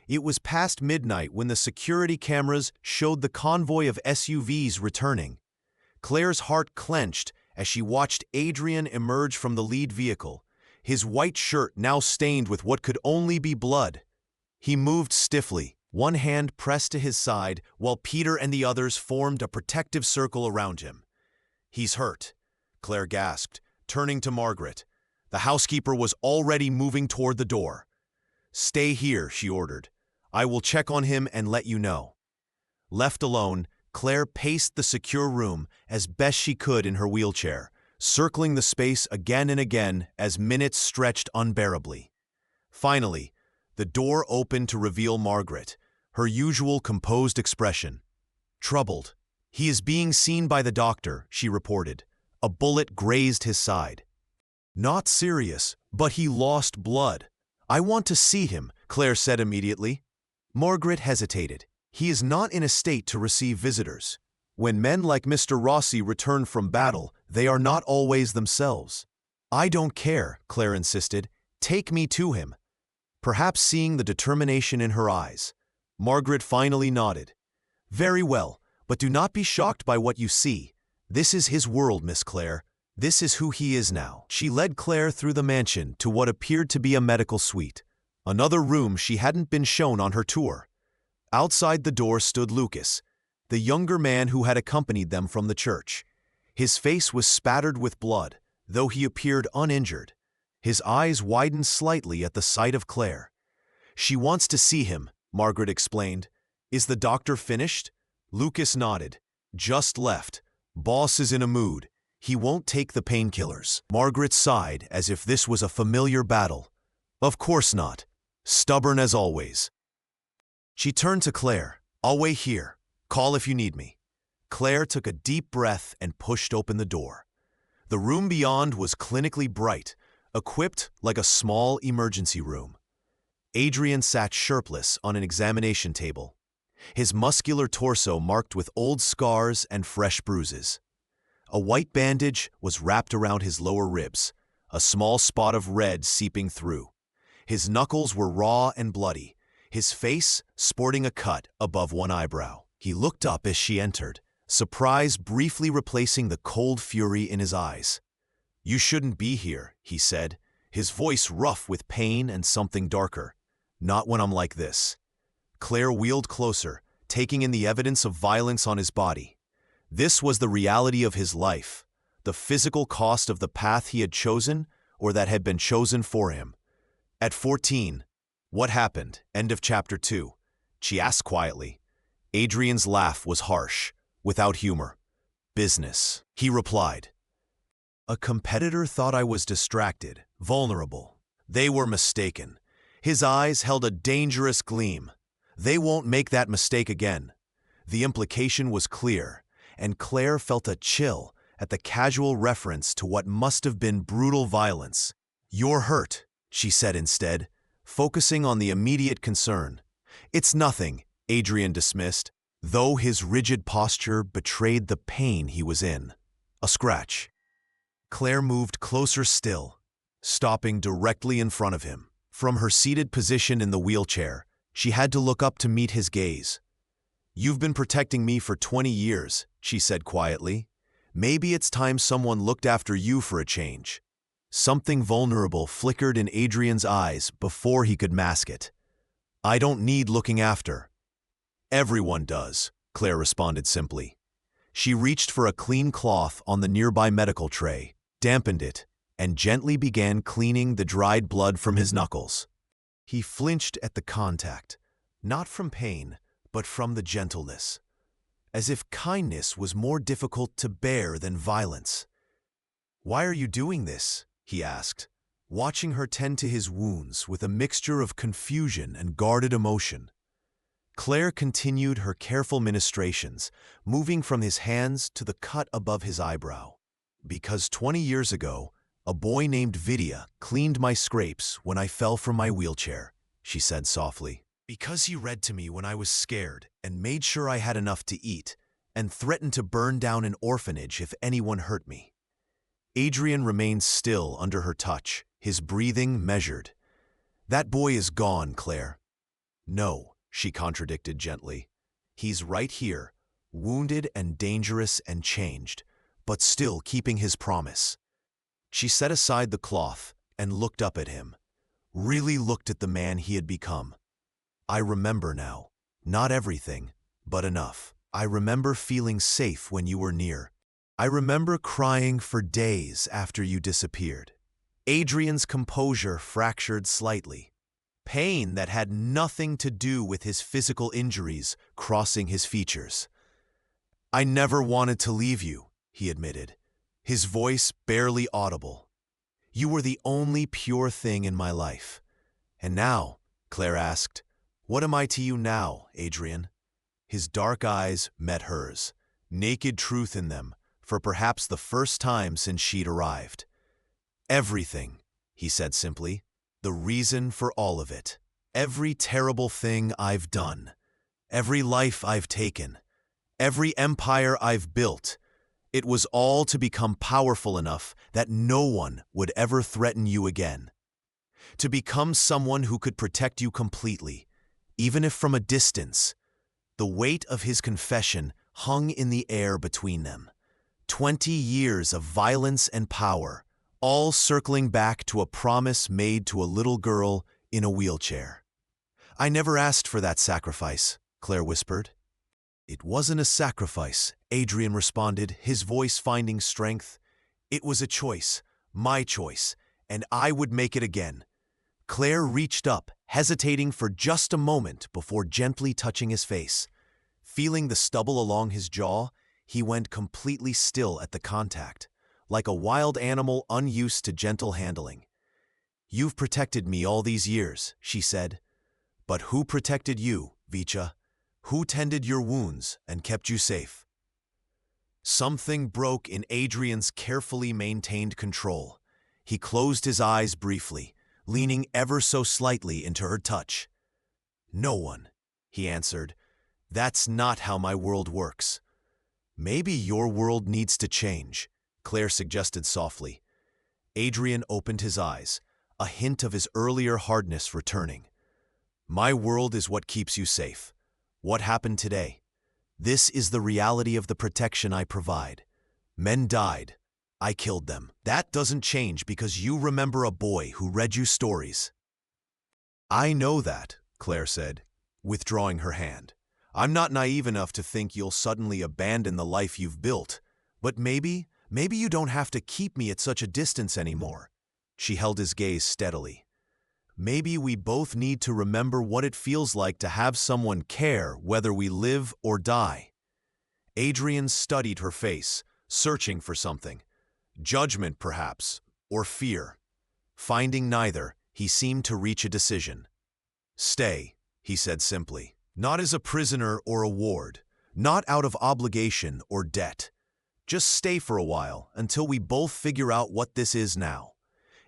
It was past midnight when the security cameras showed the convoy of SUVs returning. Claire's heart clenched as she watched Adrian emerge from the lead vehicle, his white shirt now stained with what could only be blood. He moved stiffly, one hand pressed to his side, while Peter and the others formed a protective circle around him. "He's hurt," Claire gasped, turning to Margaret. The housekeeper was already moving toward the door. "Stay here," she ordered. "I will check on him and let you know." Left alone, Claire paced the secure room as best she could in her wheelchair, circling the space again and again as minutes stretched unbearably. Finally, the door opened to reveal Margaret, her usual composed expression. Troubled. "He is being seen by the doctor," she reported. "A bullet grazed his side." "Not serious, but he lost blood. I want to see him," Claire said immediately. Margaret hesitated. "He is not in a state to receive visitors. When men like Mr. Rossi return from battle, they are not always themselves." "I don't care," Claire insisted. "Take me to him." Perhaps seeing the determination in her eyes, Margaret finally nodded. "Very well, but do not be shocked by what you see. This is his world, Miss Claire. This is who he is now." She led Claire through the mansion to what appeared to be a medical suite, another room she hadn't been shown on her tour. Outside the door stood Lucas, the younger man who had accompanied them from the church. His face was spattered with blood, though he appeared uninjured. His eyes widened slightly at the sight of Claire. "She wants to see him," Margaret explained. "Is the doctor finished?" Lucas nodded. "Just left. Boss is in a mood. He won't take the painkillers." Margaret sighed as if this was a familiar battle. "Of course not. Stubborn as always." She turned to Claire. "I'll wait here. Call if you need me." Claire took a deep breath and pushed open the door. The room beyond was clinically bright, equipped like a small emergency room. Adrian sat shirtless on an examination table, his muscular torso marked with old scars and fresh bruises. A white bandage was wrapped around his lower ribs, a small spot of red seeping through. His knuckles were raw and bloody, his face sporting a cut above one eyebrow. He looked up as she entered, surprise briefly replacing the cold fury in his eyes. "You shouldn't be here," he said, his voice rough with pain and something darker. "Not when I'm like this." Claire wheeled closer, taking in the evidence of violence on his body. This was the reality of his life, the physical cost of the path he had chosen or that had been chosen for him. At 14, "What happened?" End of chapter 2. She asked quietly. Adrian's laugh was harsh, without humor. "Business," he replied. "A competitor thought I was distracted, vulnerable. They were mistaken." His eyes held a dangerous gleam. "They won't make that mistake again." The implication was clear, and Claire felt a chill at the casual reference to what must have been brutal violence. "You're hurt," she said instead, focusing on the immediate concern. "It's nothing," Adrian dismissed, though his rigid posture betrayed the pain he was in. "A scratch." Claire moved closer still, stopping directly in front of him. From her seated position in the wheelchair, she had to look up to meet his gaze. "You've been protecting me for 20 years, she said quietly. "Maybe it's time someone looked after you for a change." Something vulnerable flickered in Adrian's eyes before he could mask it. "I don't need looking after." "Everyone does," Claire responded simply. She reached for a clean cloth on the nearby medical tray, dampened it, and gently began cleaning the dried blood from his knuckles. He flinched at the contact, not from pain, but from the gentleness, as if kindness was more difficult to bear than violence. "Why are you doing this?" he asked, watching her tend to his wounds with a mixture of confusion and guarded emotion. Claire continued her careful ministrations, moving from his hands to the cut above his eyebrow. "Because 20 years ago, a boy named Vidya cleaned my scrapes when I fell from my wheelchair," she said softly. "Because he read to me when I was scared and made sure I had enough to eat, and threatened to burn down an orphanage if anyone hurt me." Adrian remained still under her touch, his breathing measured. "That boy is gone, Claire." "No," she contradicted gently. "He's right here, wounded and dangerous and changed, but still keeping his promise." She set aside the cloth and looked up at him, really looked at the man he had become. "I remember now. Not everything, but enough. I remember feeling safe when you were near. I remember crying for days after you disappeared. Adrian's composure fractured slightly. Pain that had nothing to do with his physical injuries crossing his features. I never wanted to leave you, he admitted, his voice barely audible. You were the only pure thing in my life. And now, Claire asked, what am I to you now, Adrian? His dark eyes met hers, naked truth in them, for perhaps the first time since she'd arrived. Everything, he said simply, the reason for all of it. Every terrible thing I've done, every life I've taken, every empire I've built, it was all to become powerful enough that no one would ever threaten you again. To become someone who could protect you completely, even if from a distance. The weight of his confession hung in the air between them. 20 years of violence and power, all circling back to a promise made to a little girl in a wheelchair. I never asked for that sacrifice, Claire whispered. It wasn't a sacrifice, Adrian responded, his voice finding strength. It was a choice, my choice, and I would make it again. Claire reached up, hesitating for just a moment before gently touching his face. Feeling the stubble along his jaw, he went completely still at the contact, like a wild animal unused to gentle handling. You've protected me all these years, she said. But who protected you, Vicha? Who tended your wounds and kept you safe? Something broke in Adrian's carefully maintained control. He closed his eyes briefly, leaning ever so slightly into her touch. No one, he answered. That's not how my world works. Maybe your world needs to change, Claire suggested softly. Adrian opened his eyes, a hint of his earlier hardness returning. My world is what keeps you safe. What happened today? This is the reality of the protection I provide. Men died. I killed them. That doesn't change because you remember a boy who read you stories. I know that, Claire said, withdrawing her hand. I'm not naive enough to think you'll suddenly abandon the life you've built, but maybe you don't have to keep me at such a distance anymore. She held his gaze steadily. Maybe we both need to remember what it feels like to have someone care whether we live or die. Adrian studied her face, searching for something. Judgment, perhaps, or fear. Finding neither, he seemed to reach a decision. Stay, he said simply. Not as a prisoner or a ward, not out of obligation or debt. Just stay for a while until we both figure out what this is now.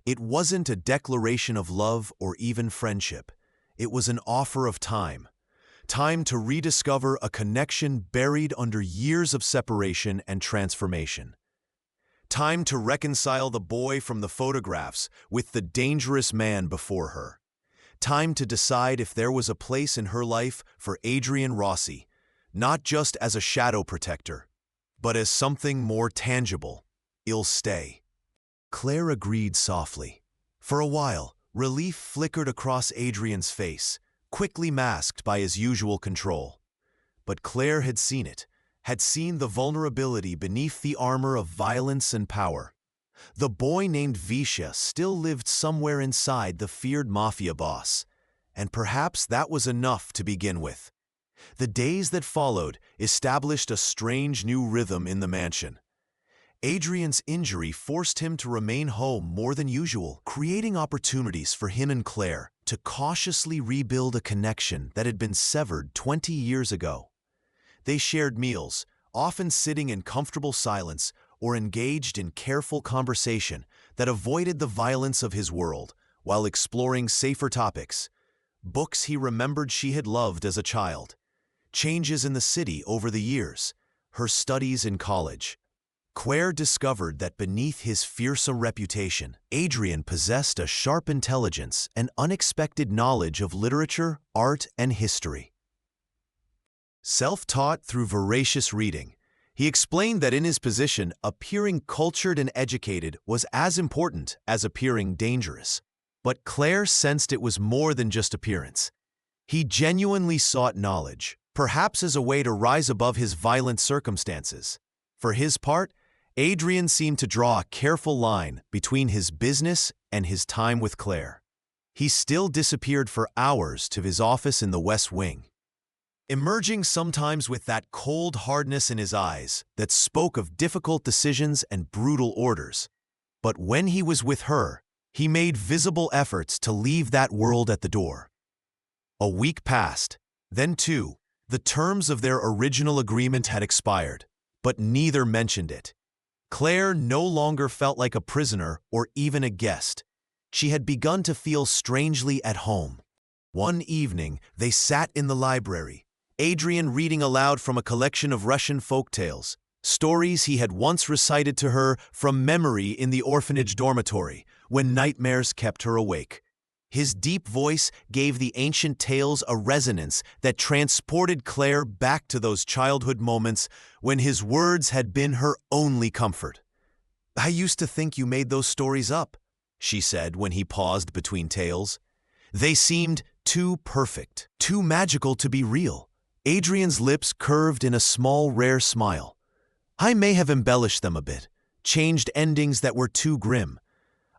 It wasn't a declaration of love or even friendship. It was an offer of time. Time to rediscover a connection buried under years of separation and transformation. Time to reconcile the boy from the photographs with the dangerous man before her. Time to decide if there was a place in her life for Adrian Rossi, not just as a shadow protector, but as something more tangible. I'll stay. Claire agreed softly. For a while, relief flickered across Adrian's face, quickly masked by his usual control. But Claire had seen it, had seen the vulnerability beneath the armor of violence and power. The boy named Vicha still lived somewhere inside the feared Mafia boss, and perhaps that was enough to begin with. The days that followed established a strange new rhythm in the mansion. Adrian's injury forced him to remain home more than usual, creating opportunities for him and Claire to cautiously rebuild a connection that had been severed 20 years ago. They shared meals, often sitting in comfortable silence or engaged in careful conversation that avoided the violence of his world while exploring safer topics. Books he remembered she had loved as a child, changes in the city over the years, her studies in college. Claire discovered that beneath his fearsome reputation, Adrian possessed a sharp intelligence and unexpected knowledge of literature, art, and history. Self-taught through voracious reading, he explained that in his position, appearing cultured and educated was as important as appearing dangerous. But Claire sensed it was more than just appearance. He genuinely sought knowledge, perhaps as a way to rise above his violent circumstances. For his part, Adrian seemed to draw a careful line between his business and his time with Claire. He still disappeared for hours to his office in the West Wing, emerging sometimes with that cold hardness in his eyes that spoke of difficult decisions and brutal orders. But when he was with her, he made visible efforts to leave that world at the door. A week passed. Then, too, the terms of their original agreement had expired, but neither mentioned it. Claire no longer felt like a prisoner or even a guest. She had begun to feel strangely at home. One evening, they sat in the library, Adrian reading aloud from a collection of Russian folk tales, stories he had once recited to her from memory in the orphanage dormitory when nightmares kept her awake. His deep voice gave the ancient tales a resonance that transported Claire back to those childhood moments when his words had been her only comfort. "I used to think you made those stories up," she said when he paused between tales. "They seemed too perfect, too magical to be real." Adrian's lips curved in a small, rare smile. "I may have embellished them a bit, changed endings that were too grim.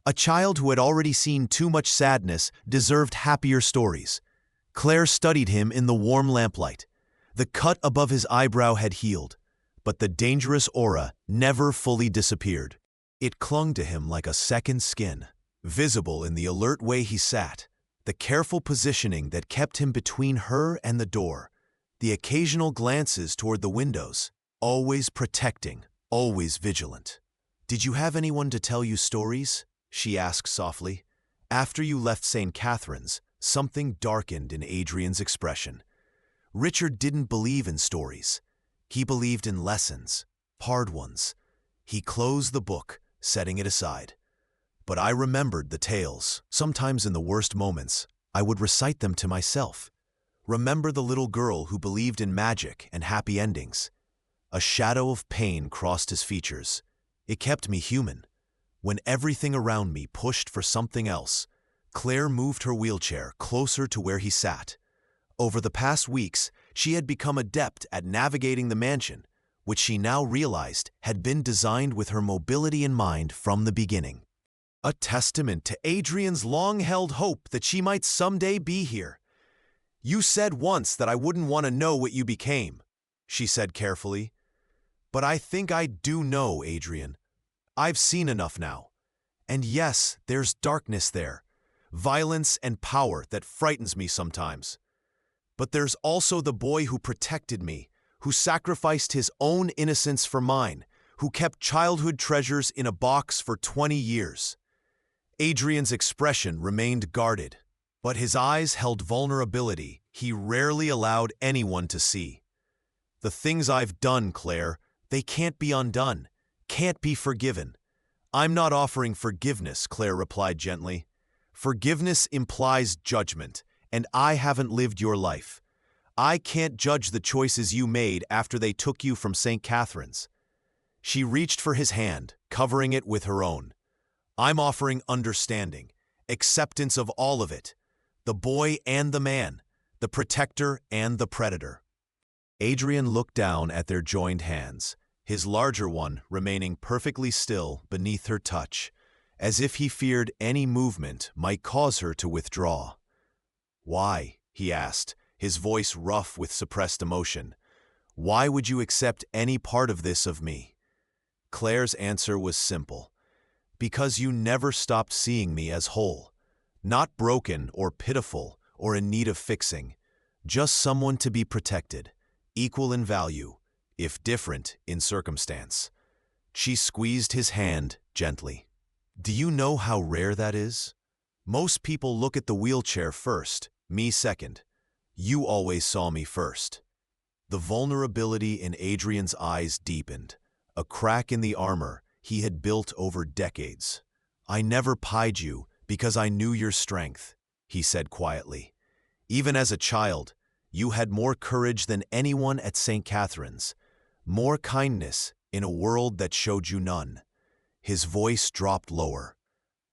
A child who had already seen too much sadness deserved happier stories." Claire studied him in the warm lamplight. The cut above his eyebrow had healed, but the dangerous aura never fully disappeared. It clung to him like a second skin, visible in the alert way he sat, the careful positioning that kept him between her and the door, the occasional glances toward the windows, always protecting, always vigilant. "Did you have anyone to tell you stories?" she asked softly. After you left St. Catherine's, something darkened in Adrian's expression. Richard didn't believe in stories. He believed in lessons, hard ones. He closed the book, setting it aside. But I remembered the tales. Sometimes in the worst moments, I would recite them to myself. Remember the little girl who believed in magic and happy endings. A shadow of pain crossed his features. It kept me human. When everything around me pushed for something else, Claire moved her wheelchair closer to where he sat. Over the past weeks, she had become adept at navigating the mansion, which she now realized had been designed with her mobility in mind from the beginning. A testament to Adrian's long-held hope that she might someday be here. "You said once that I wouldn't want to know what you became," she said carefully. "But I think I do know, Adrian. I've seen enough now. And yes, there's darkness there, violence and power that frightens me sometimes. But there's also the boy who protected me, who sacrificed his own innocence for mine, who kept childhood treasures in a box for 20 years. Adrian's expression remained guarded, but his eyes held vulnerability he rarely allowed anyone to see. "The things I've done, Claire, they can't be undone, can't be forgiven." "I'm not offering forgiveness," Claire replied gently. "Forgiveness implies judgment, and I haven't lived your life. I can't judge the choices you made after they took you from St. Catherine's." She reached for his hand, covering it with her own. "I'm offering understanding, acceptance of all of it, the boy and the man, the protector and the predator." Adrian looked down at their joined hands, his larger one remaining perfectly still beneath her touch, as if he feared any movement might cause her to withdraw. "Why?" he asked, his voice rough with suppressed emotion. "Why would you accept any part of this of me?" Claire's answer was simple. "Because you never stopped seeing me as whole, not broken or pitiful or in need of fixing, just someone to be protected, equal in value, if different in circumstance." She squeezed his hand gently. "Do you know how rare that is? Most people look at the wheelchair first, me second. You always saw me first." The vulnerability in Adrian's eyes deepened, a crack in the armor he had built over decades. "I never pied you because I knew your strength," he said quietly. "Even as a child, you had more courage than anyone at St. Catherine's, more kindness in a world that showed you none." His voice dropped lower.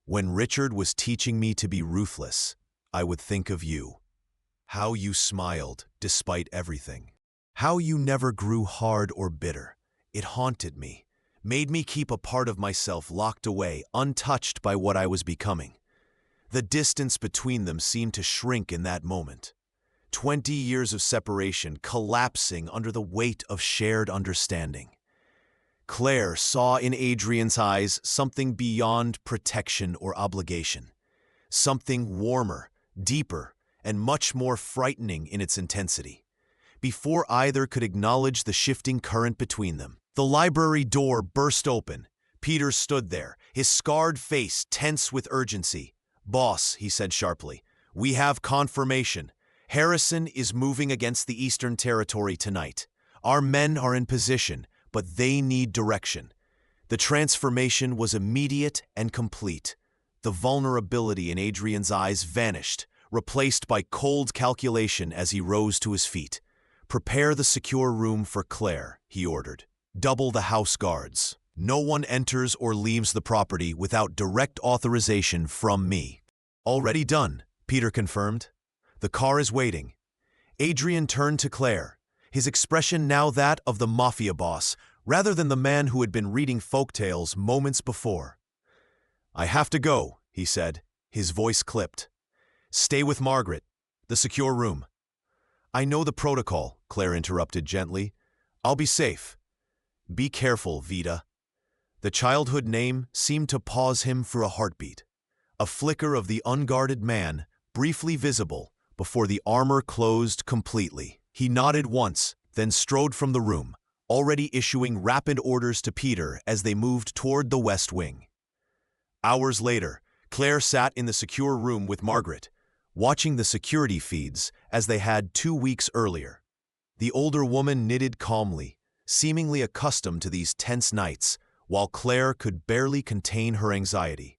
"When Richard was teaching me to be ruthless, I would think of you. How you smiled despite everything. How you never grew hard or bitter. It haunted me, made me keep a part of myself locked away, untouched by what I was becoming. The distance between them seemed to shrink in that moment. 20 years of separation collapsing under the weight of shared understanding. Claire saw in Adrian's eyes something beyond protection or obligation. Something warmer, deeper, and much more frightening in its intensity. Before either could acknowledge the shifting current between them, the library door burst open. Peter stood there, his scarred face tense with urgency. "Boss," he said sharply, "we have confirmation. Harrison is moving against the Eastern Territory tonight. Our men are in position, but they need direction." The transformation was immediate and complete. The vulnerability in Adrian's eyes vanished, replaced by cold calculation as he rose to his feet. "Prepare the secure room for Claire," he ordered. "Double the house guards. No one enters or leaves the property without direct authorization from me." "Already done," Peter confirmed. "The car is waiting." Adrian turned to Claire, his expression now that of the Mafia boss, rather than the man who had been reading folktales moments before. "I have to go," he said, his voice clipped. "Stay with Margaret. The secure room." "I know the protocol," Claire interrupted gently. "I'll be safe." "Be careful, Vita." The childhood name seemed to pause him for a heartbeat. A flicker of the unguarded man, briefly visible, before the armor closed completely. He nodded once, then strode from the room, already issuing rapid orders to Peter as they moved toward the West Wing. Hours later, Claire sat in the secure room with Margaret, watching the security feeds as they had 2 weeks earlier. The older woman knitted calmly, seemingly accustomed to these tense nights, while Claire could barely contain her anxiety.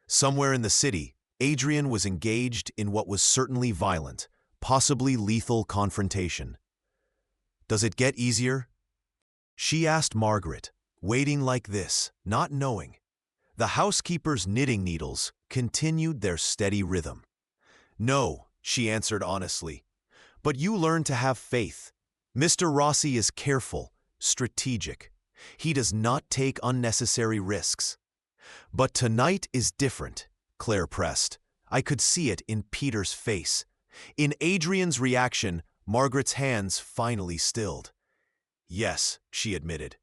Somewhere in the city, Adrian was engaged in what was certainly violent, possibly lethal confrontation. "Does it get easier?" she asked Margaret, waiting like this, not knowing. The housekeeper's knitting needles continued their steady rhythm. "No," she answered honestly, "but you learn to have faith. Mr. Rossi is careful, strategic. He does not take unnecessary risks." "But tonight is different," Claire pressed. I could see it in Peter's face. In Adrian's reaction, Margaret's hands finally stilled. "Yes," she admitted.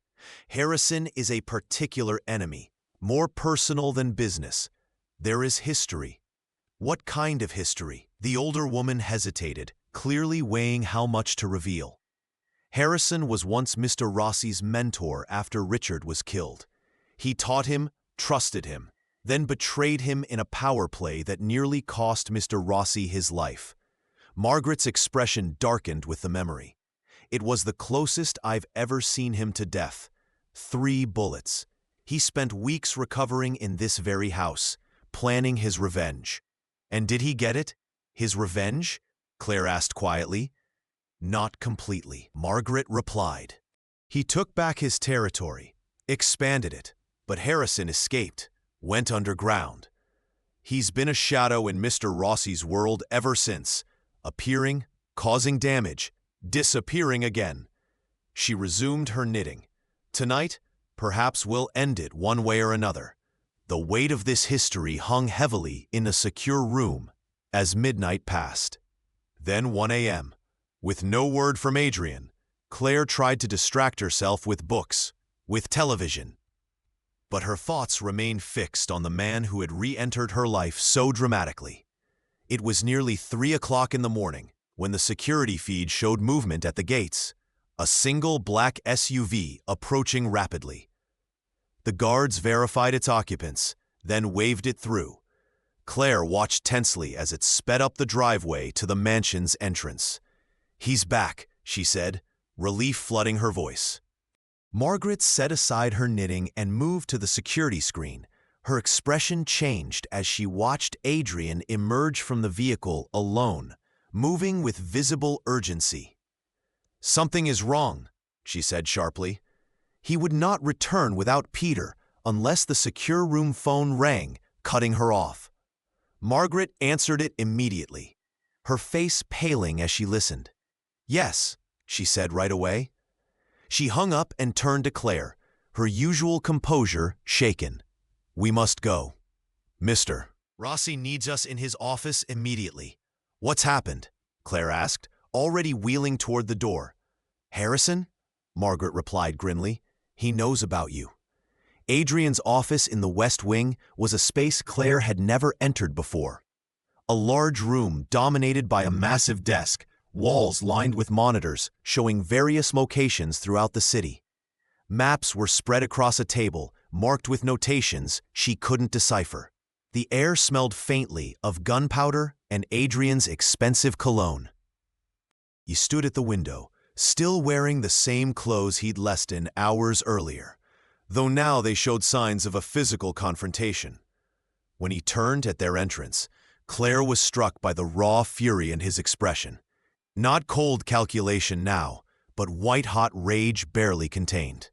"Harrison is a particular enemy, more personal than business. There is history." "What kind of history?" The older woman hesitated, clearly weighing how much to reveal. "Harrison was once Mr. Rossi's mentor after Richard was killed. He taught him, trusted him, then betrayed him in a power play that nearly cost Mr. Rossi his life." Margaret's expression darkened with the memory. "It was the closest I've ever seen him to death. 3 bullets. He spent weeks recovering in this very house, planning his revenge." "And did he get it? His revenge?" Claire asked quietly. "Not completely," Margaret replied. "He took back his territory, expanded it, but Harrison escaped, went underground. He's been a shadow in Mr. Rossi's world ever since, appearing, causing damage, disappearing again." She resumed her knitting. "Tonight, perhaps we'll end it one way or another." The weight of this history hung heavily in a secure room as midnight passed. Then 1 a.m. With no word from Adrian, Claire tried to distract herself with books, with television. But her thoughts remained fixed on the man who had re-entered her life so dramatically. It was nearly 3 o'clock in the morning when the security feed showed movement at the gates, a single black SUV approaching rapidly. The guards verified its occupants, then waved it through. Claire watched tensely as it sped up the driveway to the mansion's entrance. "He's back," she said, relief flooding her voice. Margaret set aside her knitting and moved to the security screen. Her expression changed as she watched Adrian emerge from the vehicle alone, moving with visible urgency. "Something is wrong," she said sharply. He would not return without Peter unless the secure room phone rang, cutting her off. Margaret answered it immediately, her face paling as she listened. "Yes," she said right away. She hung up and turned to Claire, her usual composure shaken. "We must go. Mr. Rossi needs us in his office immediately." "What's happened?" Claire asked, already wheeling toward the door. "Harrison?" Margaret replied grimly. "He knows about you." Adrian's office in the West Wing was a space Claire had never entered before. A large room dominated by a massive desk, walls lined with monitors showing various locations throughout the city. Maps were spread across a table, marked with notations she couldn't decipher. The air smelled faintly of gunpowder and Adrian's expensive cologne. He stood at the window, still wearing the same clothes he'd left in hours earlier, though now they showed signs of a physical confrontation. When he turned at their entrance, Claire was struck by the raw fury in his expression. Not cold calculation now, but white-hot rage barely contained.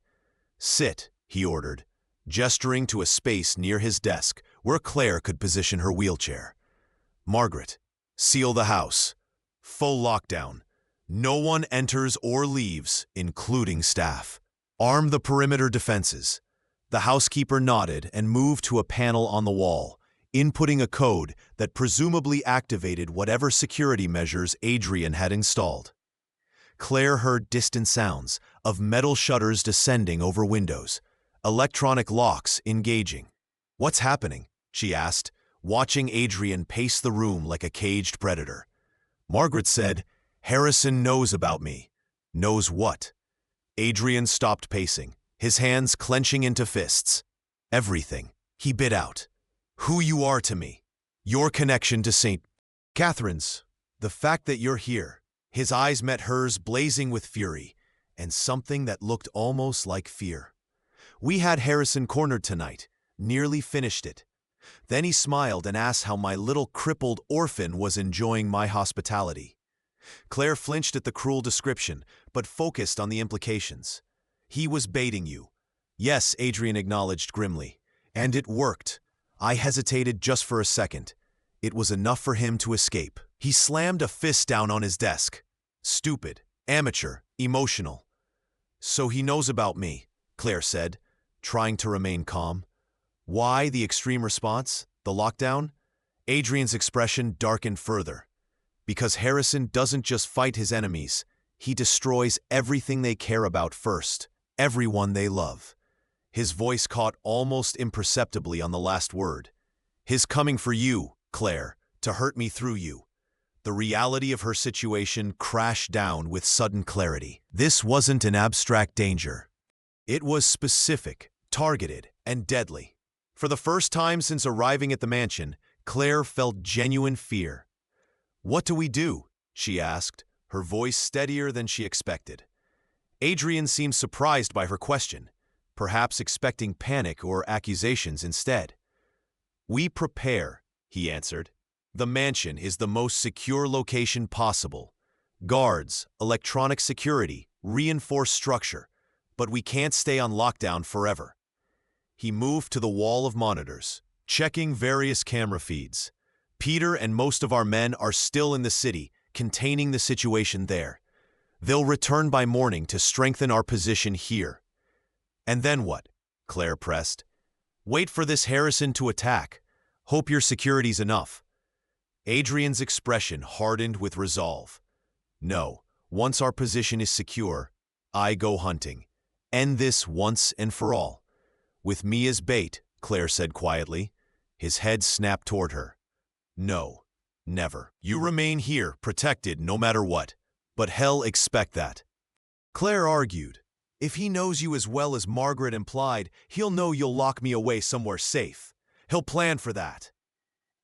"Sit," he ordered, gesturing to a space near his desk where Claire could position her wheelchair. "Margaret, seal the house. Full lockdown. No one enters or leaves, including staff. Arm the perimeter defenses." The housekeeper nodded and moved to a panel on the wall, inputting a code that presumably activated whatever security measures Adrian had installed. Claire heard distant sounds of metal shutters descending over windows, electronic locks engaging. "What's happening?" she asked, watching Adrian pace the room like a caged predator. Margaret said, "Harrison knows about me." "Knows what?" Adrian stopped pacing, his hands clenching into fists. "Everything," he bit out. "Who you are to me. Your connection to St. Catherine's. The fact that you're here." His eyes met hers, blazing with fury, and something that looked almost like fear. "We had Harrison cornered tonight, nearly finished it." Then he smiled and asked how my little crippled orphan was enjoying my hospitality. Claire flinched at the cruel description, but focused on the implications. "He was baiting you." "Yes," Adrian acknowledged grimly. "And it worked." I hesitated just for a second. It was enough for him to escape. He slammed a fist down on his desk. "Stupid, amateur, emotional." "So he knows about me," Claire said, trying to remain calm. "Why the extreme response? The lockdown?" Adrian's expression darkened further. "Because Harrison doesn't just fight his enemies, he destroys everything they care about first, everyone they love." His voice caught almost imperceptibly on the last word. "His coming for you, Claire, to hurt me through you." The reality of her situation crashed down with sudden clarity. This wasn't an abstract danger. It was specific, targeted, and deadly. For the first time since arriving at the mansion, Claire felt genuine fear. "What do we do?" she asked, her voice steadier than she expected. Adrian seemed surprised by her question, perhaps expecting panic or accusations instead. "We prepare," he answered. "The mansion is the most secure location possible. Guards, electronic security, reinforced structure, but we can't stay on lockdown forever." He moved to the wall of monitors, checking various camera feeds. "Peter and most of our men are still in the city, containing the situation there. They'll return by morning to strengthen our position here." "And then what?" Claire pressed. "Wait for this Harrison to attack. Hope your security's enough." Adrian's expression hardened with resolve. "No, once our position is secure, I go hunting. End this once and for all." "With me as bait," Claire said quietly. His head snapped toward her. "No, never. You remain here, protected no matter what. But hell, expect that." Claire argued. "If he knows you as well as Margaret implied, he'll know you'll lock me away somewhere safe. He'll plan for that."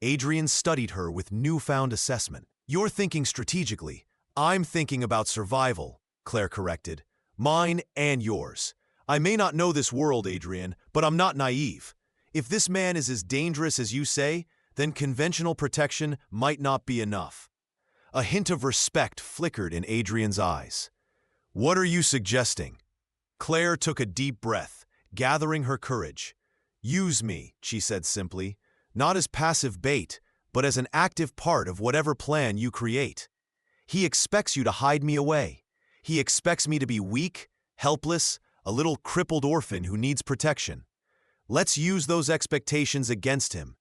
Adrian studied her with newfound assessment. "You're thinking strategically. I'm thinking about survival," Claire corrected. "Mine and yours. I may not know this world, Adrian, but I'm not naive. If this man is as dangerous as you say, then conventional protection might not be enough." A hint of respect flickered in Adrian's eyes. "What are you suggesting?" Claire took a deep breath, gathering her courage. "Use me," she said simply, "not as passive bait, but as an active part of whatever plan you create. He expects you to hide me away. He expects me to be weak, helpless, a little crippled orphan who needs protection. Let's use those expectations against him.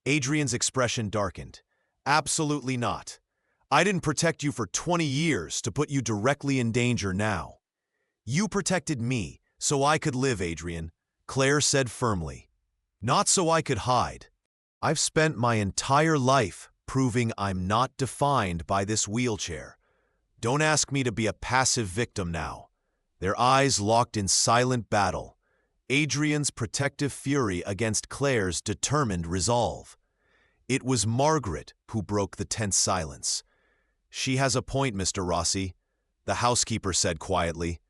Adrian's expression darkened. Absolutely not. I didn't protect you for 20 years to put you directly in danger now. You protected me so I could live, Adrian, Claire said firmly. Not so I could hide. I've spent my entire life proving I'm not defined by this wheelchair. Don't ask me to be a passive victim now. Their eyes locked in silent battle. Adrian's protective fury against Claire's determined resolve. It was Margaret who broke the tense silence. She has a point, Mr. Rossi, the housekeeper said quietly.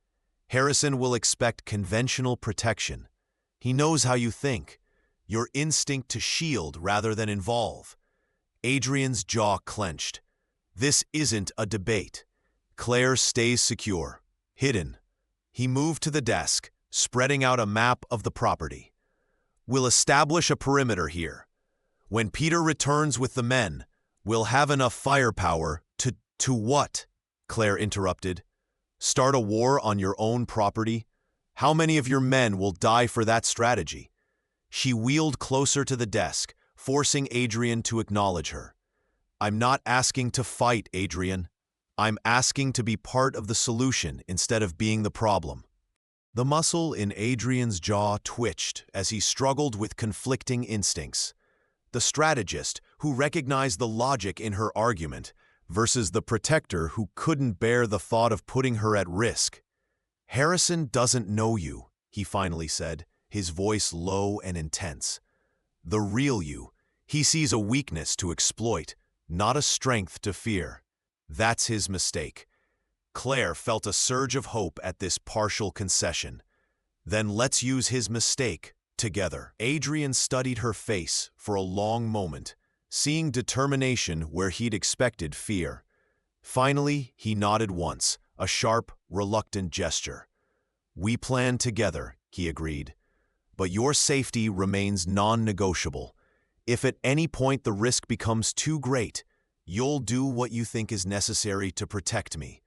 Harrison will expect conventional protection. He knows how you think. Your instinct to shield rather than involve. Adrian's jaw clenched. This isn't a debate. Claire stays secure, hidden. He moved to the desk, spreading out a map of the property. We'll establish a perimeter here. When Peter returns with the men, we'll have enough firepower to what? Claire interrupted. Start a war on your own property? How many of your men will die for that strategy? She wheeled closer to the desk, forcing Adrian to acknowledge her. I'm not asking to fight, Adrian. I'm asking to be part of the solution instead of being the problem. The muscle in Adrian's jaw twitched as he struggled with conflicting instincts. The strategist who recognized the logic in her argument versus the protector who couldn't bear the thought of putting her at risk. Harrison doesn't know you, he finally said, his voice low and intense. The real you. He sees a weakness to exploit, not a strength to fear. That's his mistake. Claire felt a surge of hope at this partial concession. Then let's use his mistake together. Adrian studied her face for a long moment, seeing determination where he'd expected fear. Finally, he nodded once, a sharp, reluctant gesture. We plan together, he agreed. But your safety remains non-negotiable. If at any point the risk becomes too great, you'll do what you think is necessary to protect me.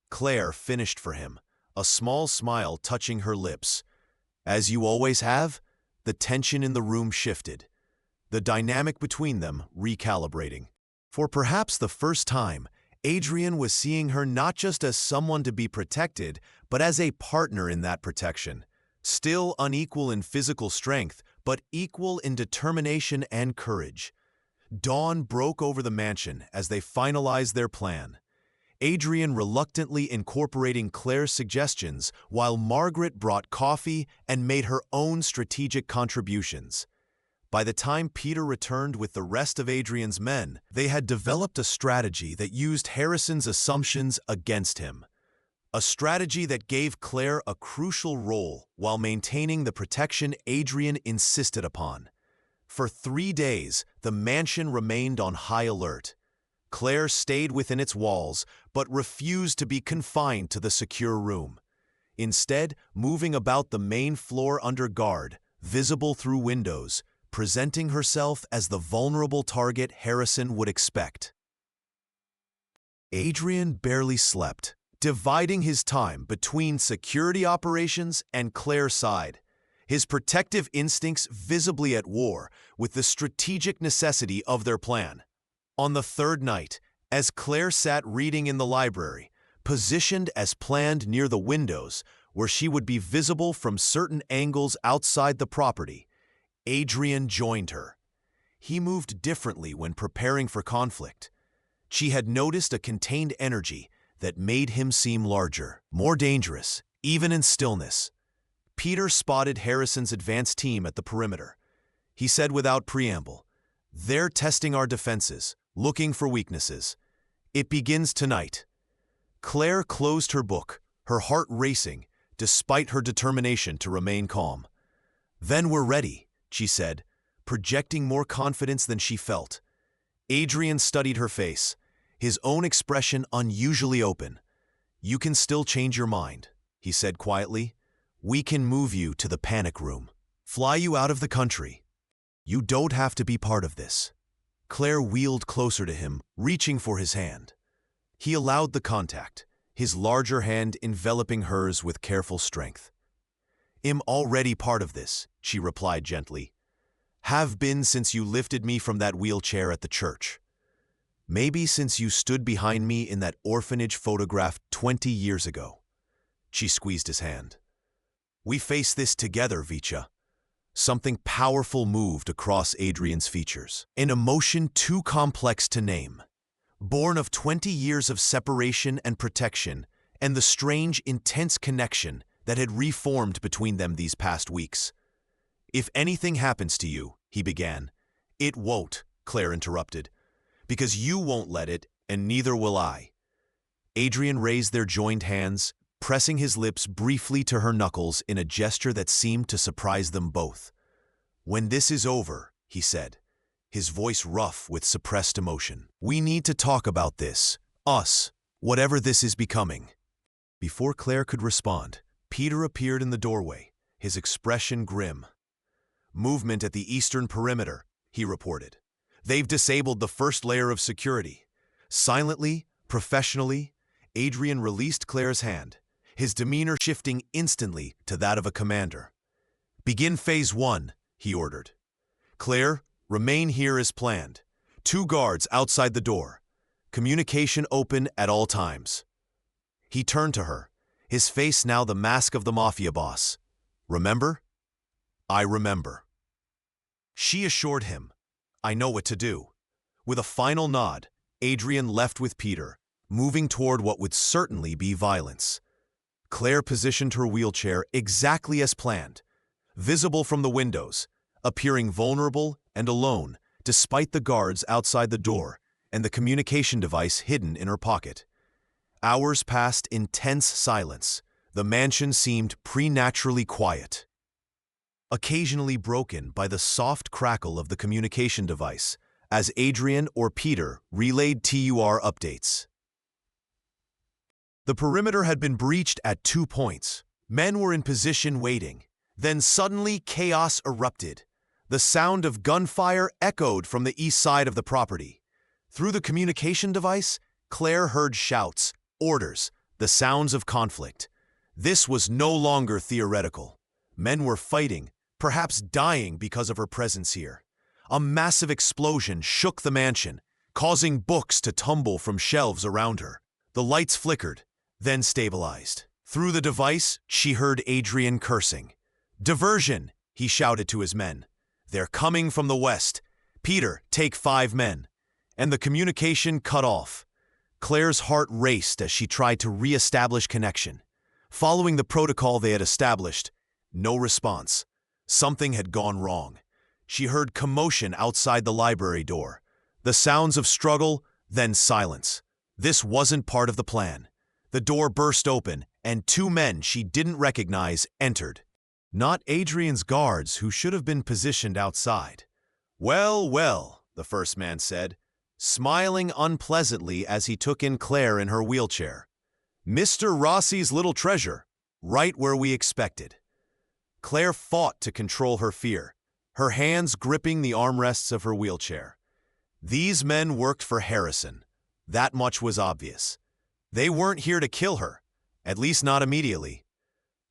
Claire finished for him, a small smile touching her lips. As you always have, the tension in the room shifted, the dynamic between them recalibrating. For perhaps the first time, Adrian was seeing her not just as someone to be protected, but as a partner in that protection. Still unequal in physical strength, but equal in determination and courage. Dawn broke over the mansion as they finalized their plan. Adrian reluctantly incorporating Claire's suggestions while Margaret brought coffee and made her own strategic contributions. By the time Peter returned with the rest of Adrian's men, they had developed a strategy that used Harrison's assumptions against him. A strategy that gave Claire a crucial role while maintaining the protection Adrian insisted upon. For 3 days, the mansion remained on high alert. Claire stayed within its walls, but refused to be confined to the secure room. Instead, moving about the main floor under guard, visible through windows, presenting herself as the vulnerable target Harrison would expect. Adrian barely slept, dividing his time between security operations and Claire's side, his protective instincts visibly at war with the strategic necessity of their plan. On the third night, as Claire sat reading in the library, positioned as planned near the windows where she would be visible from certain angles outside the property, Adrian joined her. He moved differently when preparing for conflict. She had noticed a contained energy that made him seem larger, more dangerous, even in stillness. Peter spotted Harrison's advance team at the perimeter. He said without preamble, "They're testing our defenses, looking for weaknesses. It begins tonight." Claire closed her book, her heart racing, despite her determination to remain calm. "Then we're ready," she said, projecting more confidence than she felt. Adrian studied her face, his own expression unusually open. "You can still change your mind," he said quietly. "We can move you to the panic room, fly you out of the country. You don't have to be part of this." Claire wheeled closer to him, reaching for his hand. He allowed the contact, his larger hand enveloping hers with careful strength. "I'm already part of this," she replied gently. "Have been since you lifted me from that wheelchair at the church. Maybe since you stood behind me in that orphanage photograph 20 years ago." She squeezed his hand. "We face this together, Vicha." Something powerful moved across Adrian's features, an emotion too complex to name. Born of 20 years of separation and protection, and the strange, intense connection that had reformed between them these past weeks. "If anything happens to you," he began. "It won't," Claire interrupted, "because you won't let it, and neither will I." Adrian raised their joined hands, pressing his lips briefly to her knuckles in a gesture that seemed to surprise them both. "When this is over," he said, his voice rough with suppressed emotion, "we need to talk about this, us, whatever this is becoming." Before Claire could respond, Peter appeared in the doorway, his expression grim. "Movement at the eastern perimeter," he reported. "They've disabled the first layer of security." Silently, professionally, Adrian released Claire's hand, his demeanor shifting instantly to that of a commander. "Begin Phase 1, he ordered. "Claire, remain here as planned. 2 guards outside the door. Communication open at all times." He turned to her, his face now the mask of the Mafia boss. "Remember?" "I remember." She assured him, "I know what to do." With a final nod, Adrian left with Peter, moving toward what would certainly be violence. Claire positioned her wheelchair exactly as planned, visible from the windows, appearing vulnerable and alone, despite the guards outside the door and the communication device hidden in her pocket. Hours passed in tense silence. The mansion seemed preternaturally quiet, occasionally broken by the soft crackle of the communication device as Adrian or Peter relayed TUR updates. The perimeter had been breached at 2 points. Men were in position waiting. Then suddenly chaos erupted. The sound of gunfire echoed from the east side of the property. Through the communication device, Claire heard shouts, orders, the sounds of conflict. This was no longer theoretical. Men were fighting, perhaps dying because of her presence here. A massive explosion shook the mansion, causing books to tumble from shelves around her. The lights flickered, then stabilized. Through the device, she heard Adrian cursing. "Diversion!" he shouted to his men. "They're coming from the west. Peter, take 5 men." And the communication cut off. Claire's heart raced as she tried to re-establish connection. Following the protocol they had established, no response. Something had gone wrong. She heard commotion outside the library door. The sounds of struggle, then silence. This wasn't part of the plan. The door burst open, and 2 men she didn't recognize entered. Not Adrian's guards, who should have been positioned outside. "Well, well," the first man said, smiling unpleasantly as he took in Claire in her wheelchair. "Mr. Rossi's little treasure, right where we expected." Claire fought to control her fear, her hands gripping the armrests of her wheelchair. These men worked for Harrison. That much was obvious. They weren't here to kill her, at least not immediately.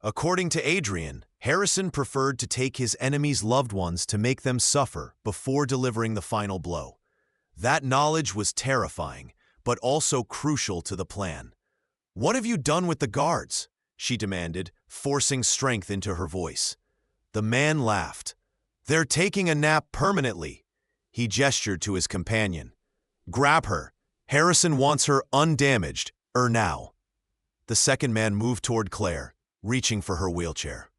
According to Adrian, Harrison preferred to take his enemies' loved ones to make them suffer before delivering the final blow. That knowledge was terrifying, but also crucial to the plan. "What have you done with the guards?" she demanded, forcing strength into her voice. The man laughed. "They're taking a nap permanently." He gestured to his companion. "Grab her. Harrison wants her undamaged, now." The second man moved toward Claire, reaching for her wheelchair.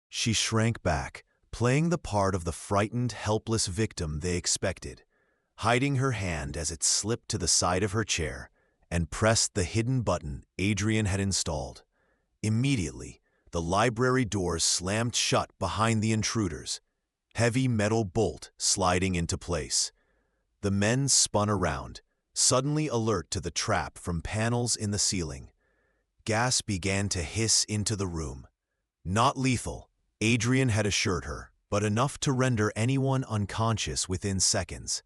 She shrank back, playing the part of the frightened, helpless victim they expected, hiding her hand as it slipped to the side of her chair and pressed the hidden button Adrian had installed. Immediately, the library doors slammed shut behind the intruders, heavy metal bolt sliding into place. The men spun around, suddenly alert to the trap from panels in the ceiling. Gas began to hiss into the room. Not lethal, Adrian had assured her, but enough to render anyone unconscious within seconds.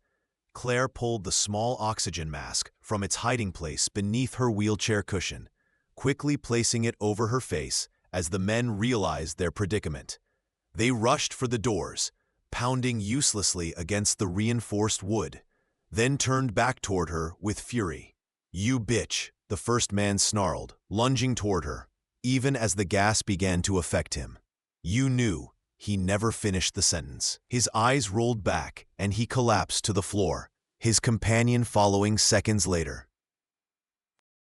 Claire pulled the small oxygen mask from its hiding place beneath her wheelchair cushion. quickly placing it over her face as the men realized their predicament. They rushed for the doors, pounding uselessly against the reinforced wood, then turned back toward her with fury. "You bitch," the first man snarled, lunging toward her, even as the gas began to affect him. "You knew." He never finished the sentence. His eyes rolled back, and he collapsed to the floor, his companion following seconds later.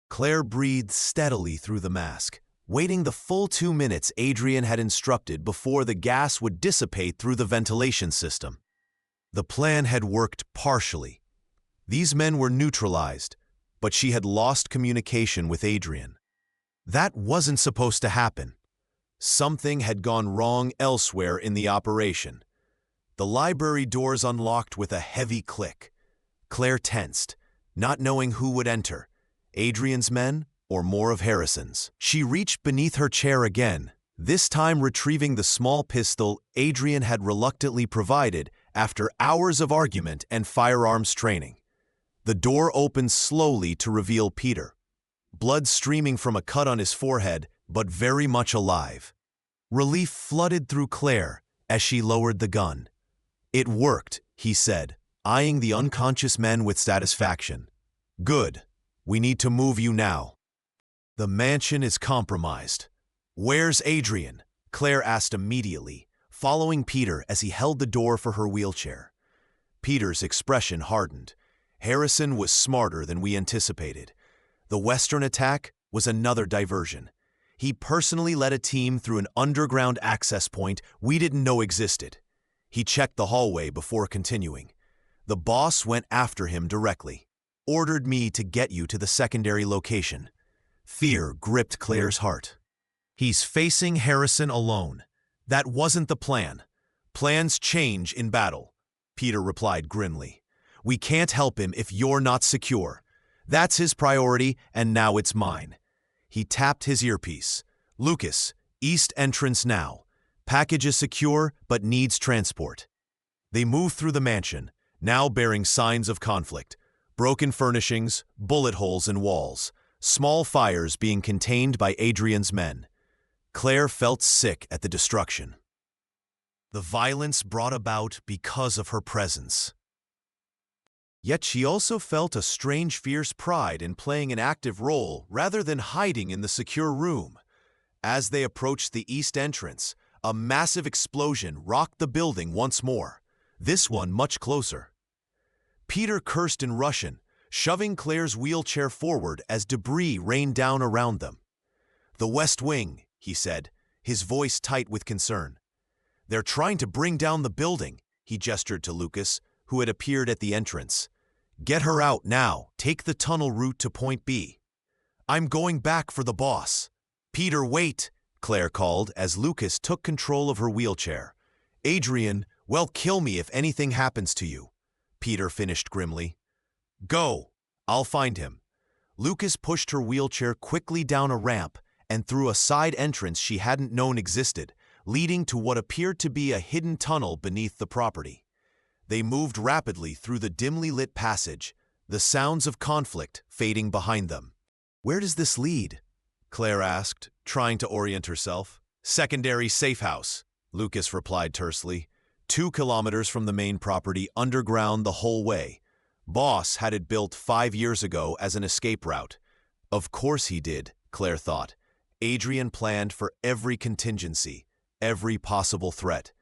Claire breathed steadily through the mask, waiting the full 2 minutes Adrian had instructed before the gas would dissipate through the ventilation system. The plan had worked partially. These men were neutralized, but she had lost communication with Adrian. That wasn't supposed to happen. Something had gone wrong elsewhere in the operation. The library doors unlocked with a heavy click. Claire tensed, not knowing who would enter, Adrian's men or more of Harrison's. She reached beneath her chair again, this time retrieving the small pistol Adrian had reluctantly provided after hours of argument and firearms training. The door opened slowly to reveal Peter, blood streaming from a cut on his forehead, but very much alive. Relief flooded through Claire as she lowered the gun. "It worked," he said, eyeing the unconscious men with satisfaction. "Good. We need to move you now." "The mansion is compromised. Where's Adrian?" Claire asked immediately, following Peter as he held the door for her wheelchair. Peter's expression hardened. Harrison was smarter than we anticipated. The Western attack was another diversion. He personally led a team through an underground access point we didn't know existed. He checked the hallway before continuing. "The boss went after him directly. Ordered me to get you to the secondary location." Fear gripped Claire's heart. "He's facing Harrison alone. That wasn't the plan. Plans change in battle," Peter replied grimly. "We can't help him if you're not secure. That's his priority, and now it's mine." He tapped his earpiece. "Lucas, east entrance now. Package is secure, but needs transport." They moved through the mansion, now bearing signs of conflict. Broken furnishings, bullet holes in walls, small fires being contained by Adrian's men. Claire felt sick at the destruction. The violence brought about because of her presence. Yet she also felt a strange fierce pride in playing an active role rather than hiding in the secure room. As they approached the east entrance, a massive explosion rocked the building once more, this one much closer. Peter cursed in Russian, shoving Claire's wheelchair forward as debris rained down around them. "The West Wing," he said, his voice tight with concern. "They're trying to bring down the building," he gestured to Lucas, who had appeared at the entrance. "Get her out now. Take the tunnel route to Point B." "I'm going back for the boss." "Peter, wait," Claire called as Lucas took control of her wheelchair. "Adrian, well, kill me if anything happens to you," Peter finished grimly. "Go. I'll find him." Lucas pushed her wheelchair quickly down a ramp and through a side entrance she hadn't known existed, leading to what appeared to be a hidden tunnel beneath the property. They moved rapidly through the dimly lit passage, the sounds of conflict fading behind them. "Where does this lead?" Claire asked, trying to orient herself. "Secondary safe house," Lucas replied tersely. 2 kilometers from the main property, underground the whole way. Boss had it built 5 years ago as an escape route. Of course he did, Claire thought. Adrian planned for every contingency, every possible threat.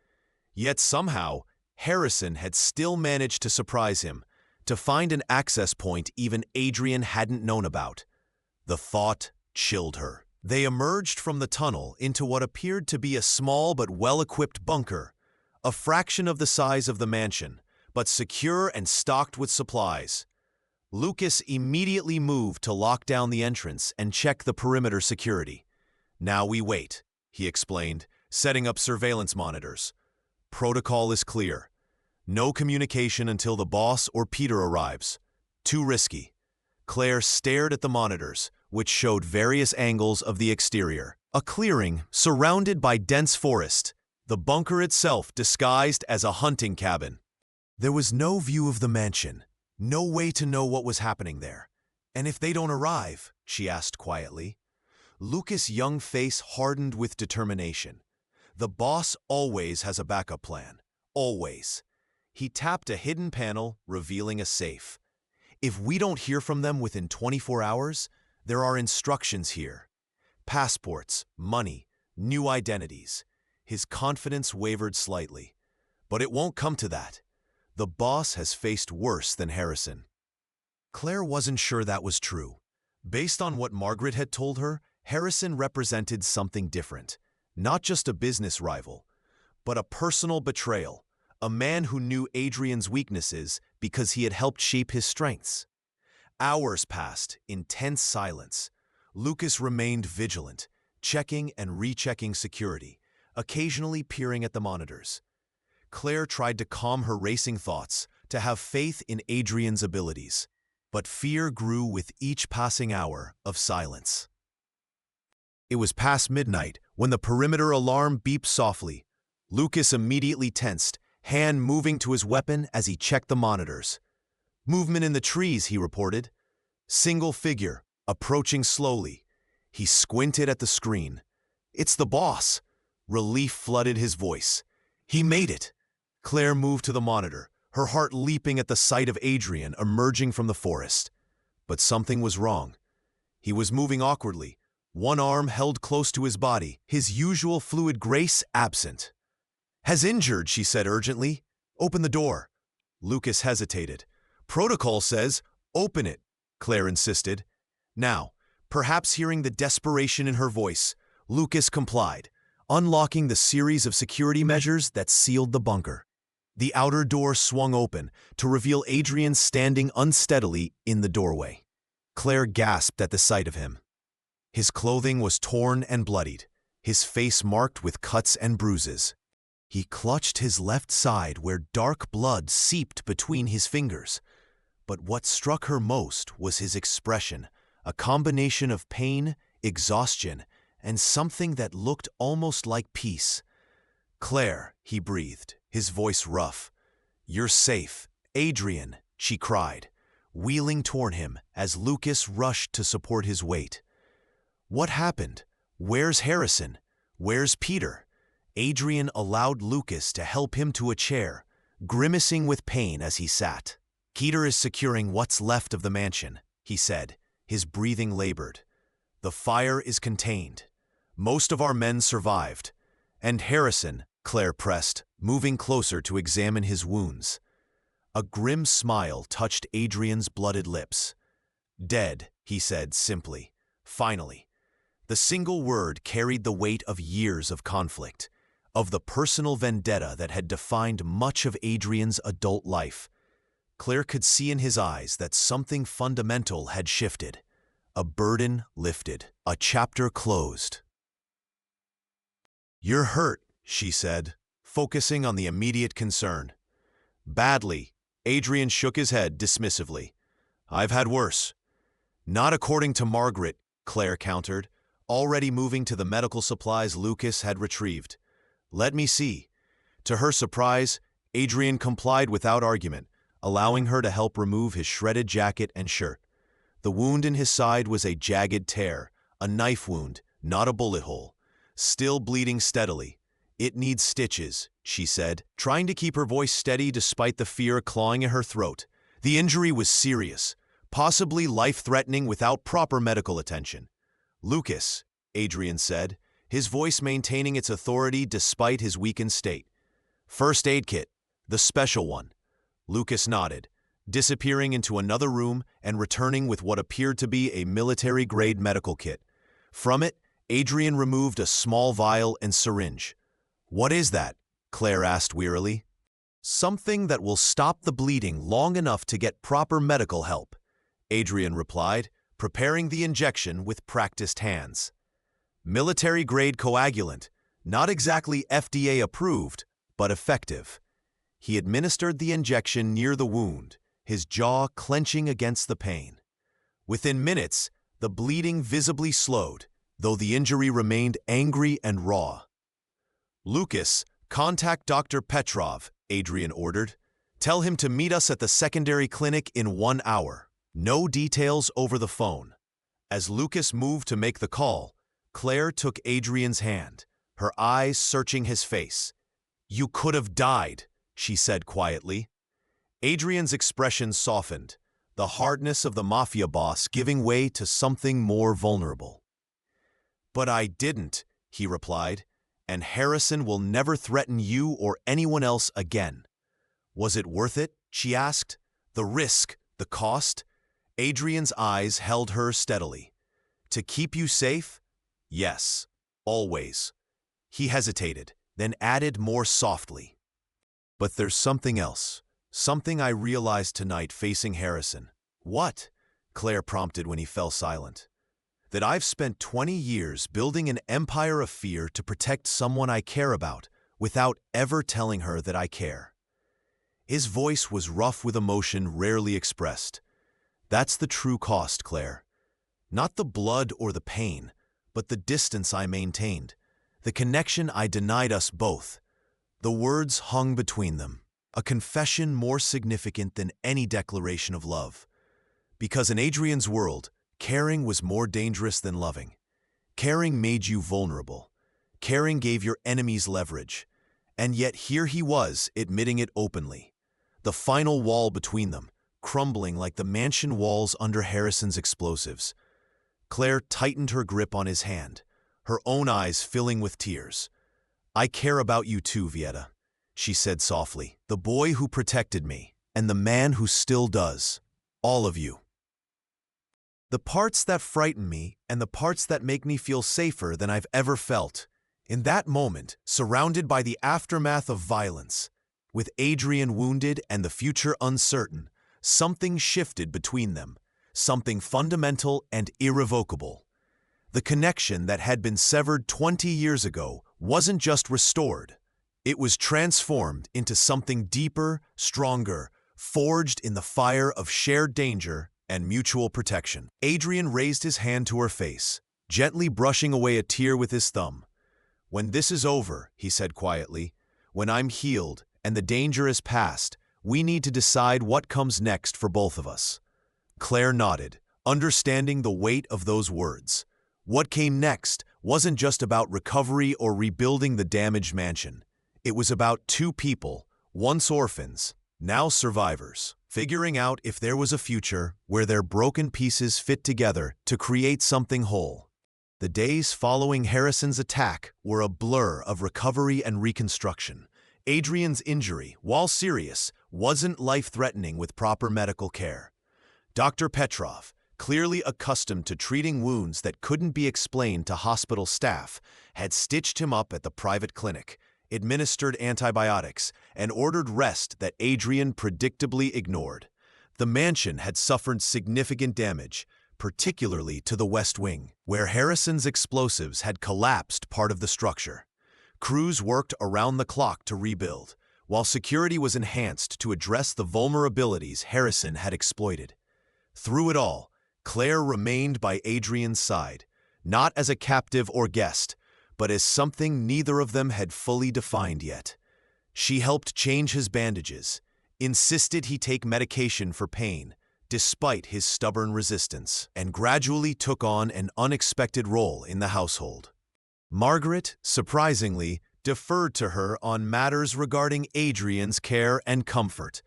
Yet somehow, Harrison had still managed to surprise him, to find an access point even Adrian hadn't known about. The thought chilled her. They emerged from the tunnel into what appeared to be a small but well-equipped bunker, a fraction of the size of the mansion, but secure and stocked with supplies. Lucas immediately moved to lock down the entrance and check the perimeter security. "Now we wait," he explained, setting up surveillance monitors. "Protocol is clear. No communication until the boss or Peter arrives. Too risky." Claire stared at the monitors, which showed various angles of the exterior. A clearing surrounded by dense forest, the bunker itself disguised as a hunting cabin. There was no view of the mansion, no way to know what was happening there. "And if they don't arrive?" she asked quietly. Lucas' young face hardened with determination. The boss always has a backup plan. Always. He tapped a hidden panel, revealing a safe. If we don't hear from them within 24 hours, there are instructions here. Passports, money, new identities. His confidence wavered slightly. But it won't come to that. The boss has faced worse than Harrison. Claire wasn't sure that was true. Based on what Margaret had told her, Harrison represented something different. Not just a business rival, but a personal betrayal. A man who knew Adrian's weaknesses because he had helped shape his strengths. Hours passed in tense silence. Lucas remained vigilant, checking and rechecking security, occasionally peering at the monitors. Claire tried to calm her racing thoughts, to have faith in Adrian's abilities. But fear grew with each passing hour of silence. It was past midnight when the perimeter alarm beeped softly. Lucas immediately tensed, hand moving to his weapon as he checked the monitors. Movement in the trees, he reported. Single figure, approaching slowly. He squinted at the screen. It's the boss. Relief flooded his voice. He made it. Claire moved to the monitor, her heart leaping at the sight of Adrian emerging from the forest. But something was wrong. He was moving awkwardly, one arm held close to his body, his usual fluid grace absent. Has injured, she said urgently. Open the door. Lucas hesitated. Protocol says, open it, Claire insisted. Now, perhaps hearing the desperation in her voice, Lucas complied, unlocking the series of security measures that sealed the bunker. The outer door swung open to reveal Adrian standing unsteadily in the doorway. Claire gasped at the sight of him. His clothing was torn and bloodied, his face marked with cuts and bruises. He clutched his left side where dark blood seeped between his fingers. But what struck her most was his expression, a combination of pain, exhaustion, and something that looked almost like peace. Claire, he breathed, his voice rough. You're safe, Adrian, she cried, wheeling toward him as Lucas rushed to support his weight. What happened? Where's Harrison? Where's Peter? Adrian allowed Lucas to help him to a chair, grimacing with pain as he sat. Peter is securing what's left of the mansion, he said, his breathing labored. The fire is contained. Most of our men survived. And Harrison, Claire pressed, moving closer to examine his wounds. A grim smile touched Adrian's blooded lips. Dead, he said simply. Finally. The single word carried the weight of years of conflict, of the personal vendetta that had defined much of Adrian's adult life. Claire could see in his eyes that something fundamental had shifted. A burden lifted, a chapter closed. You're hurt, she said, focusing on the immediate concern. Badly, Adrian shook his head dismissively. I've had worse. Not according to Margaret, Claire countered, already moving to the medical supplies Lucas had retrieved. Let me see. To her surprise, Adrian complied without argument, allowing her to help remove his shredded jacket and shirt. The wound in his side was a jagged tear, a knife wound, not a bullet hole. Still bleeding steadily. It needs stitches, she said, trying to keep her voice steady despite the fear clawing at her throat. The injury was serious, possibly life-threatening without proper medical attention. Lucas, Adrian said, his voice maintaining its authority despite his weakened state. First aid kit, the special one. Lucas nodded, disappearing into another room and returning with what appeared to be a military-grade medical kit. From it, Adrian removed a small vial and syringe. What is that? Claire asked wearily. Something that will stop the bleeding long enough to get proper medical help, Adrian replied, preparing the injection with practiced hands. Military-grade coagulant, not exactly FDA approved, but effective. He administered the injection near the wound, his jaw clenching against the pain. Within minutes, the bleeding visibly slowed, though the injury remained angry and raw. Lucas, contact Dr. Petrov, Adrian ordered. Tell him to meet us at the secondary clinic in 1 hour. No details over the phone. As Lucas moved to make the call, Claire took Adrian's hand, her eyes searching his face. "You could have died," she said quietly. Adrian's expression softened, the hardness of the Mafia boss giving way to something more vulnerable. "But I didn't," he replied, "and Harrison will never threaten you or anyone else again." "Was it worth it?" she asked. "The risk, the cost?" Adrian's eyes held her steadily. "To keep you safe? Yes, always." He hesitated, then added more softly. "But there's something else, something I realized tonight facing Harrison." "What?" Claire prompted when he fell silent. "That I've spent 20 years building an empire of fear to protect someone I care about without ever telling her that I care." His voice was rough with emotion rarely expressed. "That's the true cost, Claire. Not the blood or the pain, but the distance I maintained, the connection I denied us both. The words hung between them, a confession more significant than any declaration of love. Because in Adrian's world, caring was more dangerous than loving. Caring made you vulnerable. Caring gave your enemies leverage. And yet here he was, admitting it openly. The final wall between them, crumbling like the mansion walls under Harrison's explosives. Claire tightened her grip on his hand, her own eyes filling with tears. "I care about you too, Vieta," she said softly. "The boy who protected me, and the man who still does. All of you. The parts that frighten me, and the parts that make me feel safer than I've ever felt." In that moment, surrounded by the aftermath of violence, with Adrian wounded and the future uncertain, something shifted between them, something fundamental and irrevocable. The connection that had been severed 20 years ago wasn't just restored. It was transformed into something deeper, stronger, forged in the fire of shared danger and mutual protection. Adrian raised his hand to her face, gently brushing away a tear with his thumb. "When this is over," he said quietly, "when I'm healed and the danger is past, we need to decide what comes next for both of us." Claire nodded, understanding the weight of those words. What came next wasn't just about recovery or rebuilding the damaged mansion. It was about two people, once orphans, now survivors, figuring out if there was a future where their broken pieces fit together to create something whole. The days following Harrison's attack were a blur of recovery and reconstruction. Adrian's injury, while serious, wasn't life-threatening with proper medical care. Dr. Petrov, clearly accustomed to treating wounds that couldn't be explained to hospital staff, had stitched him up at the private clinic, administered antibiotics, and ordered rest that Adrian predictably ignored. The mansion had suffered significant damage, particularly to the West Wing, where Harrison's explosives had collapsed part of the structure. Crews worked around the clock to rebuild, while security was enhanced to address the vulnerabilities Harrison had exploited. Through it all, Claire remained by Adrian's side, not as a captive or guest, but as something neither of them had fully defined yet. She helped change his bandages, insisted he take medication for pain, despite his stubborn resistance, and gradually took on an unexpected role in the household. Margaret, surprisingly, deferred to her on matters regarding Adrian's care and comfort.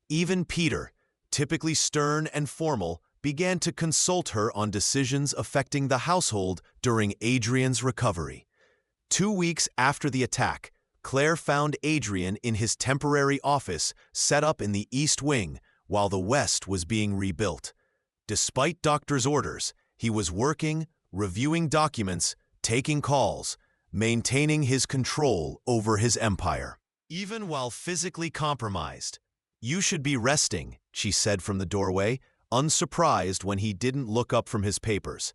Even Peter, typically stern and formal, began to consult her on decisions affecting the household during Adrian's recovery. 2 weeks after the attack, Claire found Adrian in his temporary office set up in the East Wing while the West was being rebuilt. Despite doctor's orders, he was working, reviewing documents, taking calls, maintaining his control over his empire. Even while physically compromised. "You should be resting," she said from the doorway, unsurprised when he didn't look up from his papers.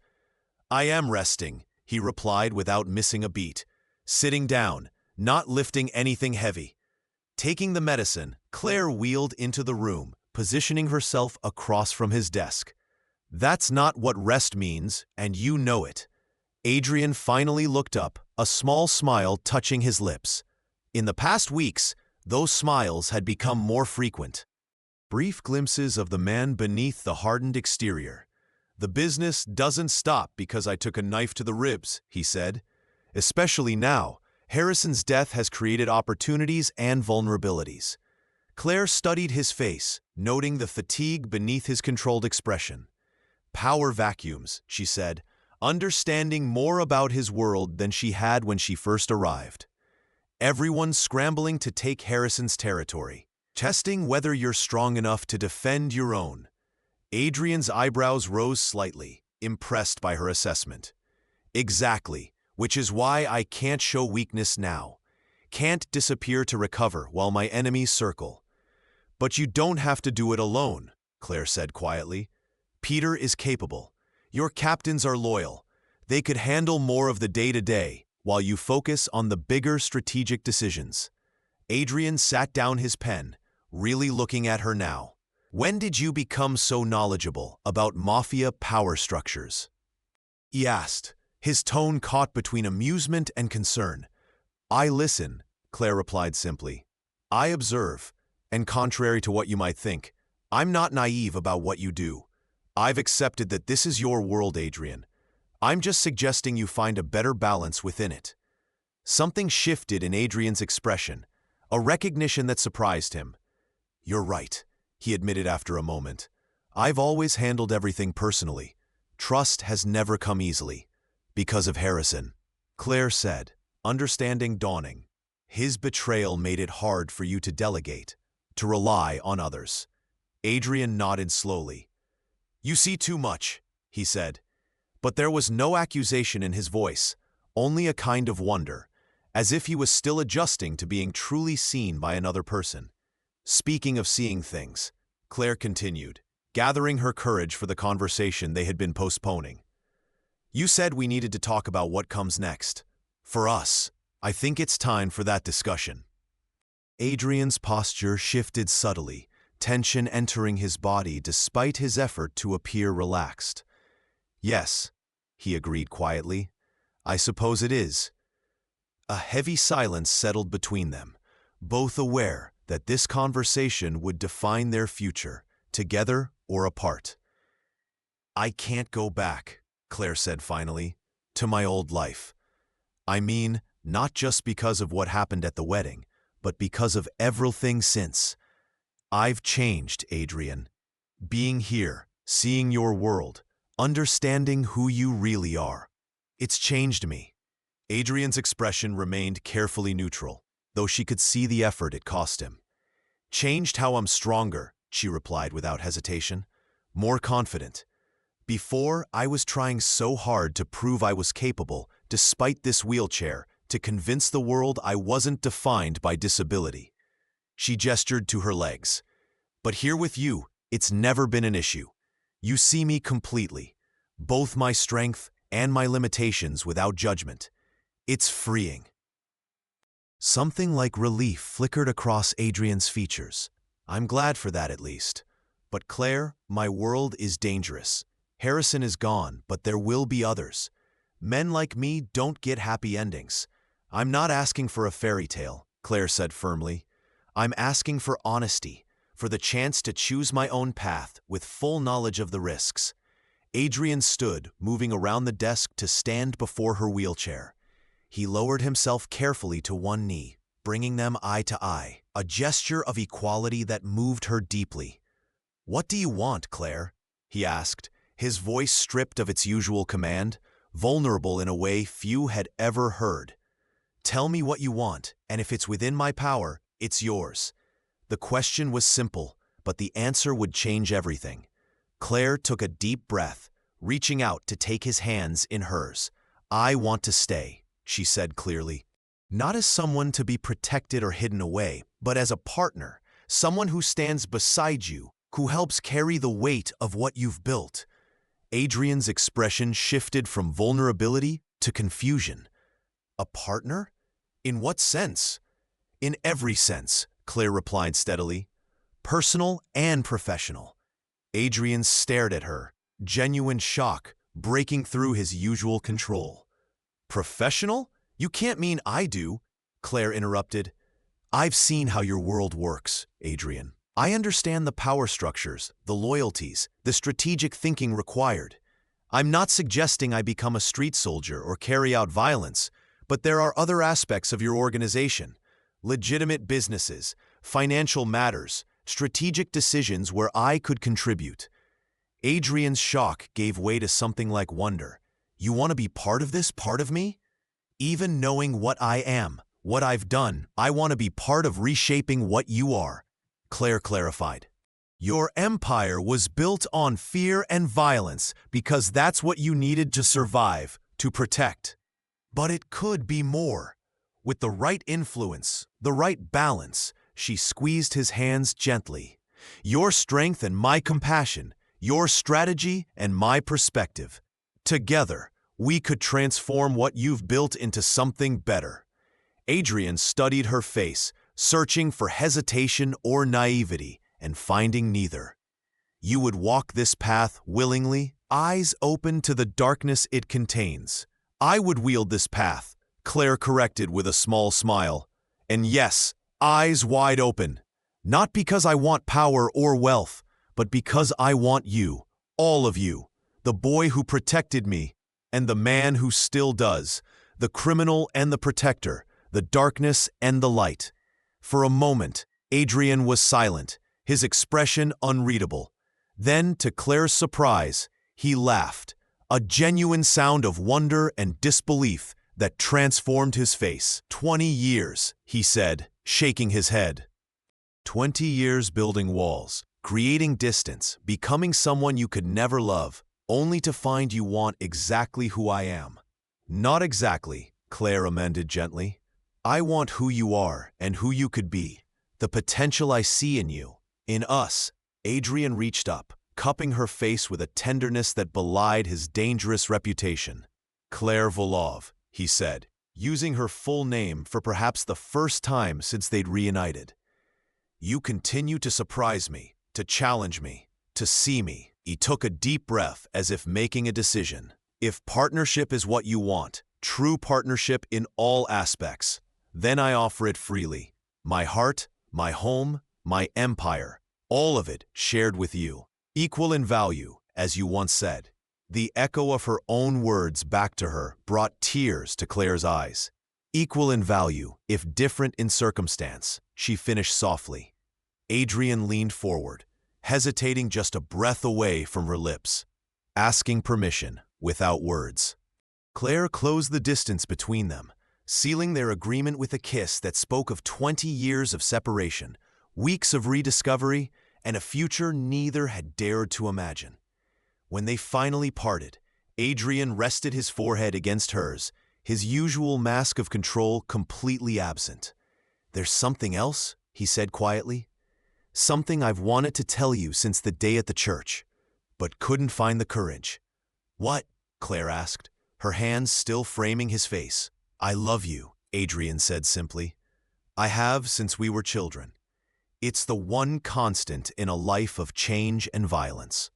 "I am resting," he replied without missing a beat, sitting down, not lifting anything heavy. Taking the medicine, Claire wheeled into the room, positioning herself across from his desk. "That's not what rest means, and you know it." Adrian finally looked up, a small smile touching his lips. In the past weeks, those smiles had become more frequent. Brief glimpses of the man beneath the hardened exterior. The business doesn't stop because I took a knife to the ribs, he said. Especially now, Harrison's death has created opportunities and vulnerabilities. Claire studied his face, noting the fatigue beneath his controlled expression. Power vacuums, she said, understanding more about his world than she had when she first arrived. Everyone's scrambling to take Harrison's territory, testing whether you're strong enough to defend your own. Adrian's eyebrows rose slightly, impressed by her assessment. Exactly, which is why I can't show weakness now. Can't disappear to recover while my enemies circle. But you don't have to do it alone, Claire said quietly. Peter is capable. Your captains are loyal. They could handle more of the day-to-day, while you focus on the bigger strategic decisions. Adrian sat down his pen, really looking at her now. When did you become so knowledgeable about Mafia power structures? He asked, his tone caught between amusement and concern. I listen, Claire replied simply. I observe, and contrary to what you might think, I'm not naive about what you do. I've accepted that this is your world, Adrian. I'm just suggesting you find a better balance within it. Something shifted in Adrian's expression, a recognition that surprised him. You're right, he admitted after a moment. I've always handled everything personally. Trust has never come easily. Because of Harrison, Claire said, understanding dawning. His betrayal made it hard for you to delegate, to rely on others. Adrian nodded slowly. You see too much, he said. But there was no accusation in his voice, only a kind of wonder, as if he was still adjusting to being truly seen by another person. Speaking of seeing things, Claire continued, gathering her courage for the conversation they had been postponing. You said we needed to talk about what comes next. For us, I think it's time for that discussion. Adrian's posture shifted subtly, tension entering his body despite his effort to appear relaxed. Yes, he agreed quietly. I suppose it is. A heavy silence settled between them, both aware that this conversation would define their future, together or apart. I can't go back, Claire said finally, to my old life. I mean, not just because of what happened at the wedding, but because of everything since. I've changed, Adrian. Being here, seeing your world, understanding who you really are. It's changed me. Adrian's expression remained carefully neutral, though she could see the effort it cost him. Changed how I'm stronger, she replied without hesitation. More confident. Before, I was trying so hard to prove I was capable, despite this wheelchair, to convince the world I wasn't defined by disability. She gestured to her legs. But here with you, it's never been an issue. You see me completely, both my strength and my limitations without judgment. It's freeing. Something like relief flickered across Adrian's features. I'm glad for that at least. But Claire, my world is dangerous. Harrison is gone, but there will be others. Men like me don't get happy endings. I'm not asking for a fairy tale, Claire said firmly. I'm asking for honesty, for the chance to choose my own path with full knowledge of the risks. Adrian stood, moving around the desk to stand before her wheelchair. He lowered himself carefully to one knee, bringing them eye to eye, a gesture of equality that moved her deeply. What do you want, Claire? He asked, his voice stripped of its usual command, vulnerable in a way few had ever heard. Tell me what you want, and if it's within my power, it's yours. The question was simple, but the answer would change everything. Claire took a deep breath, reaching out to take his hands in hers. I want to stay, she said clearly. Not as someone to be protected or hidden away, but as a partner, someone who stands beside you, who helps carry the weight of what you've built. Adrian's expression shifted from vulnerability to confusion. A partner? In what sense? In every sense, Claire replied steadily. Personal and professional. Adrian stared at her, genuine shock breaking through his usual control. Professional? You can't mean I do, Claire interrupted. I've seen how your world works, Adrian. I understand the power structures, the loyalties, the strategic thinking required. I'm not suggesting I become a street soldier or carry out violence, but there are other aspects of your organization. Legitimate businesses, financial matters, strategic decisions where I could contribute. Adrian's shock gave way to something like wonder. You want to be part of this, part of me? Even knowing what I am, what I've done, I want to be part of reshaping what you are, Claire clarified. Your empire was built on fear and violence because that's what you needed to survive, to protect. But it could be more. With the right influence, the right balance, she squeezed his hands gently. Your strength and my compassion, your strategy and my perspective. Together, we could transform what you've built into something better. Adrian studied her face, searching for hesitation or naivety, and finding neither. You would walk this path willingly, eyes open to the darkness it contains. I would wield this path, Claire corrected with a small smile. And yes, eyes wide open. Not because I want power or wealth, but because I want you, all of you, the boy who protected me, and the man who still does, the criminal and the protector, the darkness and the light. For a moment, Adrian was silent, his expression unreadable. Then, to Claire's surprise, he laughed, a genuine sound of wonder and disbelief that transformed his face. 20 years, he said, shaking his head. 20 years building walls, creating distance, becoming someone you could never love, only to find you want exactly who I am. Not exactly, Claire amended gently. I want who you are and who you could be, the potential I see in you. In us. Adrian reached up, cupping her face with a tenderness that belied his dangerous reputation. Claire Volov, he said, using her full name for perhaps the first time since they'd reunited. You continue to surprise me, to challenge me, to see me. He took a deep breath as if making a decision. If partnership is what you want, true partnership in all aspects, then I offer it freely. My heart, my home, my empire, all of it shared with you. Equal in value, as you once said. The echo of her own words back to her brought tears to Claire's eyes. Equal in value, if different in circumstance, she finished softly. Adrian leaned forward, hesitating just a breath away from her lips, asking permission without words. Claire closed the distance between them, sealing their agreement with a kiss that spoke of 20 years of separation, weeks of rediscovery, and a future neither had dared to imagine. When they finally parted, Adrian rested his forehead against hers, his usual mask of control completely absent. There's something else, he said quietly. Something I've wanted to tell you since the day at the church, but couldn't find the courage. What? Claire asked, her hands still framing his face. I love you, Adrian said simply. I have since we were children. It's the one constant in a life of change and violence.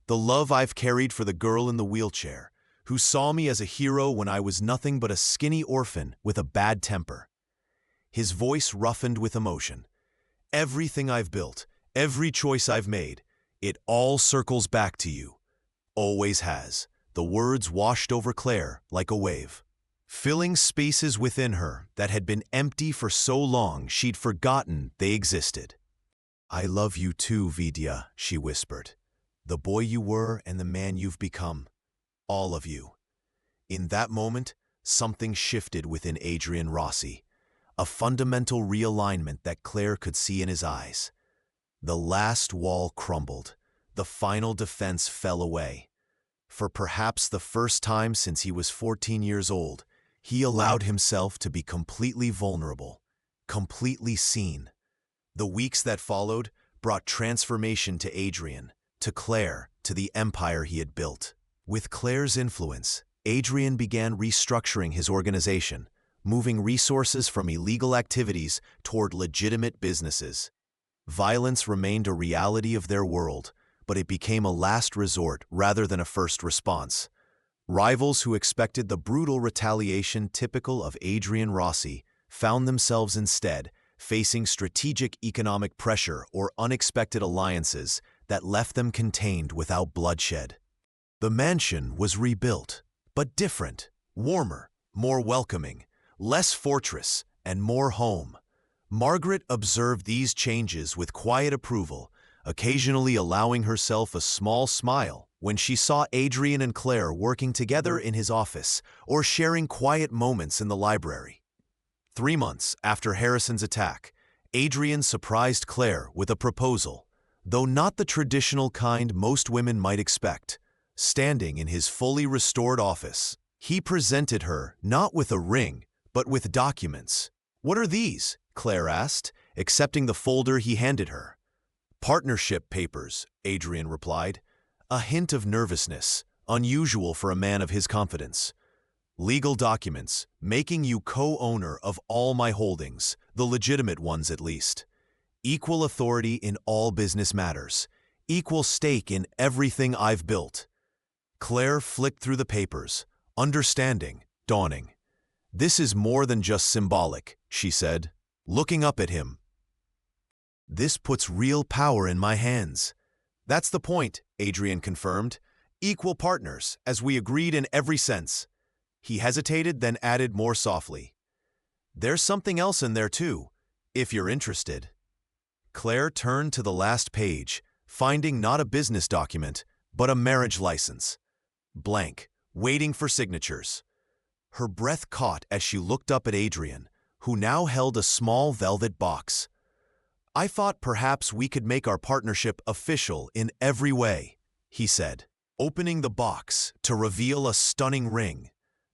The love I've carried for the girl in the wheelchair, who saw me as a hero when I was nothing but a skinny orphan with a bad temper. His voice roughened with emotion. Everything I've built, every choice I've made, it all circles back to you. Always has. The words washed over Claire like a wave, filling spaces within her that had been empty for so long she'd forgotten they existed. I love you too, Vidya, she whispered. The boy you were and the man you've become. All of you. In that moment, something shifted within Adrian Rossi, a fundamental realignment that Claire could see in his eyes. The last wall crumbled. The final defense fell away. For perhaps the first time since he was 14 years old, he allowed himself to be completely vulnerable, completely seen. The weeks that followed brought transformation to Adrian, to Claire, to the empire he had built. With Claire's influence, Adrian began restructuring his organization, moving resources from illegal activities toward legitimate businesses. Violence remained a reality of their world, but it became a last resort rather than a first response. Rivals who expected the brutal retaliation typical of Adrian Rossi found themselves instead facing strategic economic pressure or unexpected alliances that left them contained without bloodshed. The mansion was rebuilt, but different, warmer, more welcoming, less fortress, and more home. Margaret observed these changes with quiet approval, occasionally allowing herself a small smile when she saw Adrian and Claire working together in his office or sharing quiet moments in the library. 3 months after Harrison's attack, Adrian surprised Claire with a proposal, though not the traditional kind most women might expect. Standing in his fully restored office, he presented her not with a ring, but with documents. "What are these?" Claire asked, accepting the folder he handed her. "Partnership papers," Adrian replied, a hint of nervousness, unusual for a man of his confidence. "Legal documents, making you co-owner of all my holdings, the legitimate ones at least. Equal authority in all business matters. Equal stake in everything I've built." Claire flicked through the papers, understanding, dawning. "This is more than just symbolic," she said, looking up at him. "This puts real power in my hands." "That's the point," Adrian confirmed. "Equal partners, as we agreed in every sense." He hesitated, then added more softly, "There's something else in there too, if you're interested." Claire turned to the last page, finding not a business document, but a marriage license. Blank, waiting for signatures. Her breath caught as she looked up at Adrian, who now held a small velvet box. "I thought perhaps we could make our partnership official in every way," he said, opening the box to reveal a stunning ring.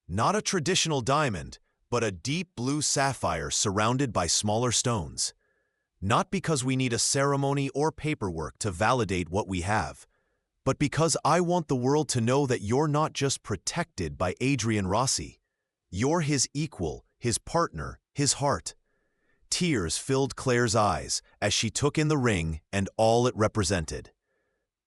Not a traditional diamond, but a deep blue sapphire surrounded by smaller stones. "Not because we need a ceremony or paperwork to validate what we have, but because I want the world to know that you're not just protected by Adrian Rossi. You're his equal, his partner, his heart." Tears filled Claire's eyes as she took in the ring and all it represented.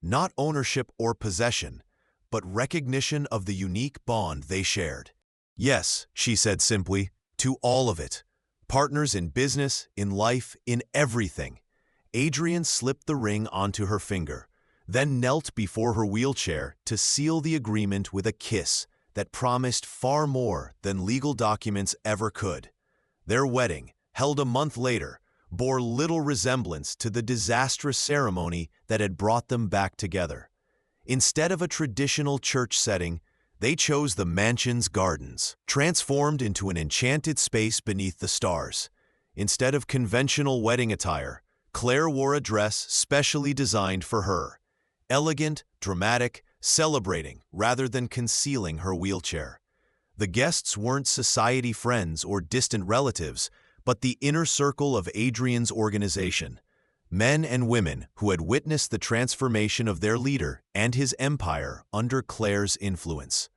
Not ownership or possession, but recognition of the unique bond they shared. "Yes," she said simply, "to all of it. Partners in business, in life, in everything." Adrian slipped the ring onto her finger, then knelt before her wheelchair to seal the agreement with a kiss that promised far more than legal documents ever could. Their wedding, held a month later, bore little resemblance to the disastrous ceremony that had brought them back together. Instead of a traditional church setting, they chose the mansion's gardens, transformed into an enchanted space beneath the stars. Instead of conventional wedding attire, Claire wore a dress specially designed for her. Elegant, dramatic, celebrating rather than concealing her wheelchair. The guests weren't society friends or distant relatives, but the inner circle of Adrian's organization. Men and women who had witnessed the transformation of their leader and his empire under Claire's influence.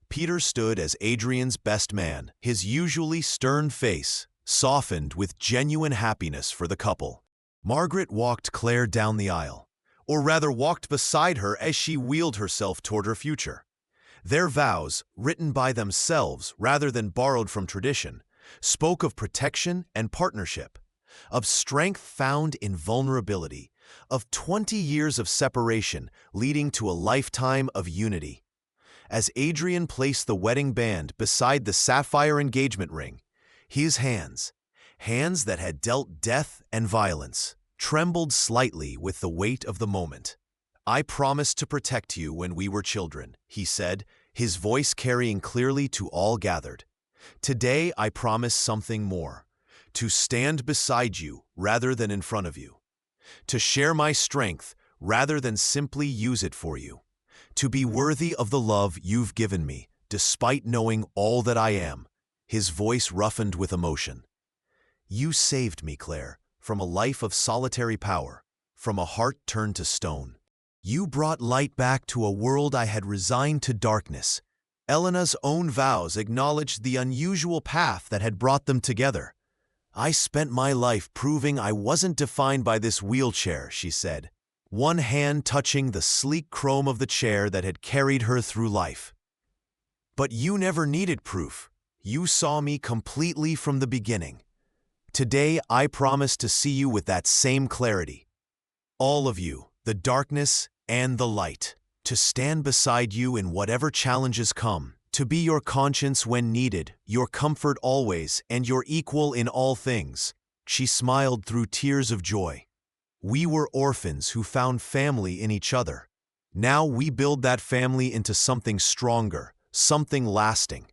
Peter stood as Adrian's best man, his usually stern face softened with genuine happiness for the couple. Margaret walked Claire down the aisle, or rather walked beside her as she wheeled herself toward her future. Their vows, written by themselves rather than borrowed from tradition, spoke of protection and partnership, of strength found in vulnerability, of 20 years of separation leading to a lifetime of unity. As Adrian placed the wedding band beside the sapphire engagement ring, his hands that had dealt death and violence, trembled slightly with the weight of the moment. "I promised to protect you when we were children," he said, his voice carrying clearly to all gathered. "Today I promise something more, to stand beside you rather than in front of you, to share my strength rather than simply use it for you, to be worthy of the love you've given me, despite knowing all that I am." His voice roughened with emotion. "You saved me, Claire, from a life of solitary power, from a heart turned to stone. You brought light back to a world I had resigned to darkness." Elena's own vows acknowledged the unusual path that had brought them together. "I spent my life proving I wasn't defined by this wheelchair," she said, one hand touching the sleek chrome of the chair that had carried her through life. "But you never needed proof. You saw me completely from the beginning. Today I promise to see you with that same clarity. All of you, the darkness and the light." to stand beside you in whatever challenges come, to be your conscience when needed, your comfort always, and your equal in all things." She smiled through tears of joy. "We were orphans who found family in each other. Now we build that family into something stronger, something lasting."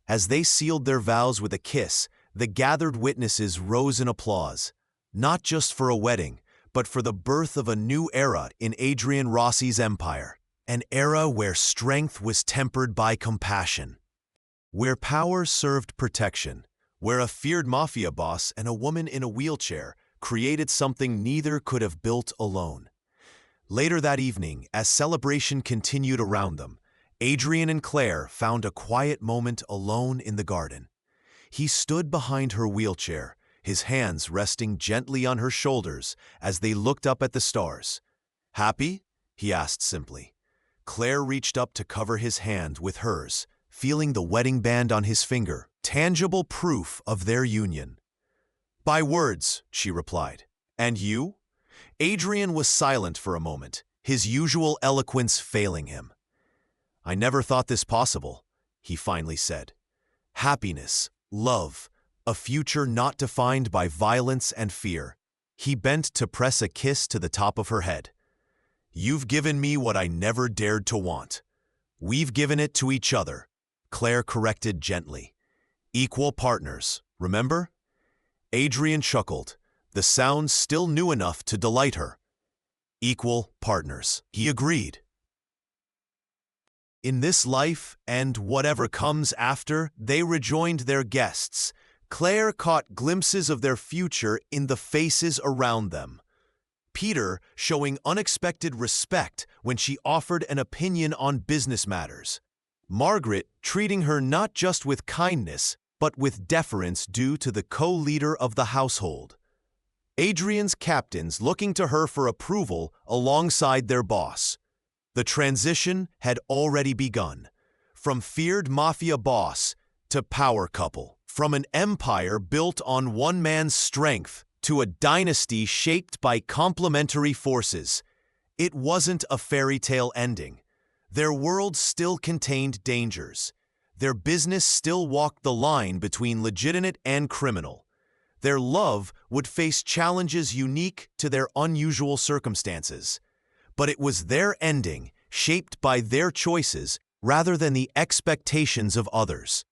As they sealed their vows with a kiss, the gathered witnesses rose in applause, not just for a wedding, but for the birth of a new era in Adrian Rossi's empire, an era where strength was tempered by compassion, where power served protection, where a feared mafia boss and a woman in a wheelchair created something neither could have built alone. Later that evening, as celebration continued around them, Adrian and Claire found a quiet moment alone in the garden. He stood behind her wheelchair, his hands resting gently on her shoulders as they looked up at the stars. "Happy?" he asked simply. Claire reached up to cover his hand with hers, feeling the wedding band on his finger, tangible proof of their union. "By words," she replied. "And you?" Adrian was silent for a moment, his usual eloquence failing him. "I never thought this possible," he finally said. "Happiness, love, a future not defined by violence and fear." He bent to press a kiss to the top of her head. "You've given me what I never dared to want." "We've given it to each other," Claire corrected gently. "Equal partners, remember?" Adrian chuckled, the sound still new enough to delight her. "Equal partners," he agreed. In this life, and whatever comes after, they rejoined their guests. Claire caught glimpses of their future in the faces around them. Peter showing unexpected respect when she offered an opinion on business matters. Margaret treating her not just with kindness, but with deference due to the co-leader of the household. Adrian's captains looking to her for approval alongside their boss. The transition had already begun. From feared mafia boss to power couple. From an empire built on one man's strength to a dynasty shaped by complementary forces. It wasn't a fairy tale ending. Their world still contained dangers. Their business still walked the line between legitimate and criminal. Their love would face challenges unique to their unusual circumstances. But it was their ending, shaped by their choices rather than the expectations of others.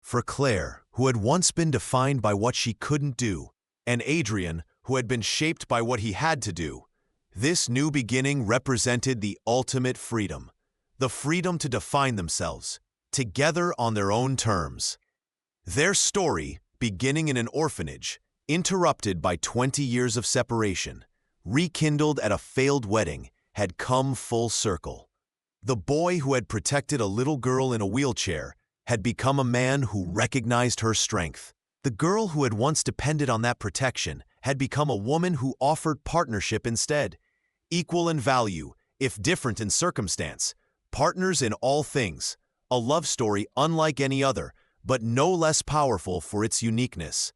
For Claire, who had once been defined by what she couldn't do, and Adrian, who had been shaped by what he had to do, this new beginning represented the ultimate freedom. The freedom to define themselves, together on their own terms. Their story, beginning in an orphanage, interrupted by 20 years of separation, rekindled at a failed wedding, had come full circle. The boy who had protected a little girl in a wheelchair had become a man who recognized her strength. The girl who had once depended on that protection had become a woman who offered partnership instead. Equal in value, if different in circumstance. Partners in all things, a love story unlike any other, but no less powerful for its uniqueness.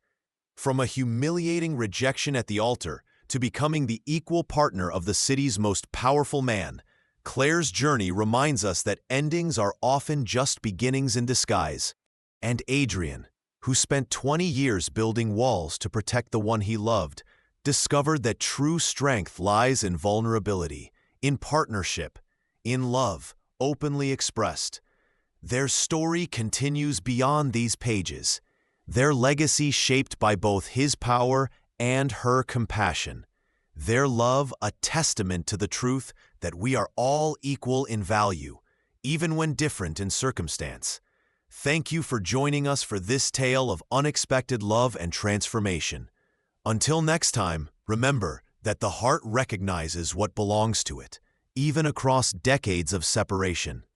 From a humiliating rejection at the altar to becoming the equal partner of the city's most powerful man, Claire's journey reminds us that endings are often just beginnings in disguise. And Adrian, who spent 20 years building walls to protect the one he loved, discovered that true strength lies in vulnerability, in partnership, in love, openly expressed. Their story continues beyond these pages, their legacy shaped by both his power and her compassion, their love a testament to the truth that we are all equal in value, even when different in circumstance. Thank you for joining us for this tale of unexpected love and transformation. Until next time, remember that the heart recognizes what belongs to it, even across decades of separation.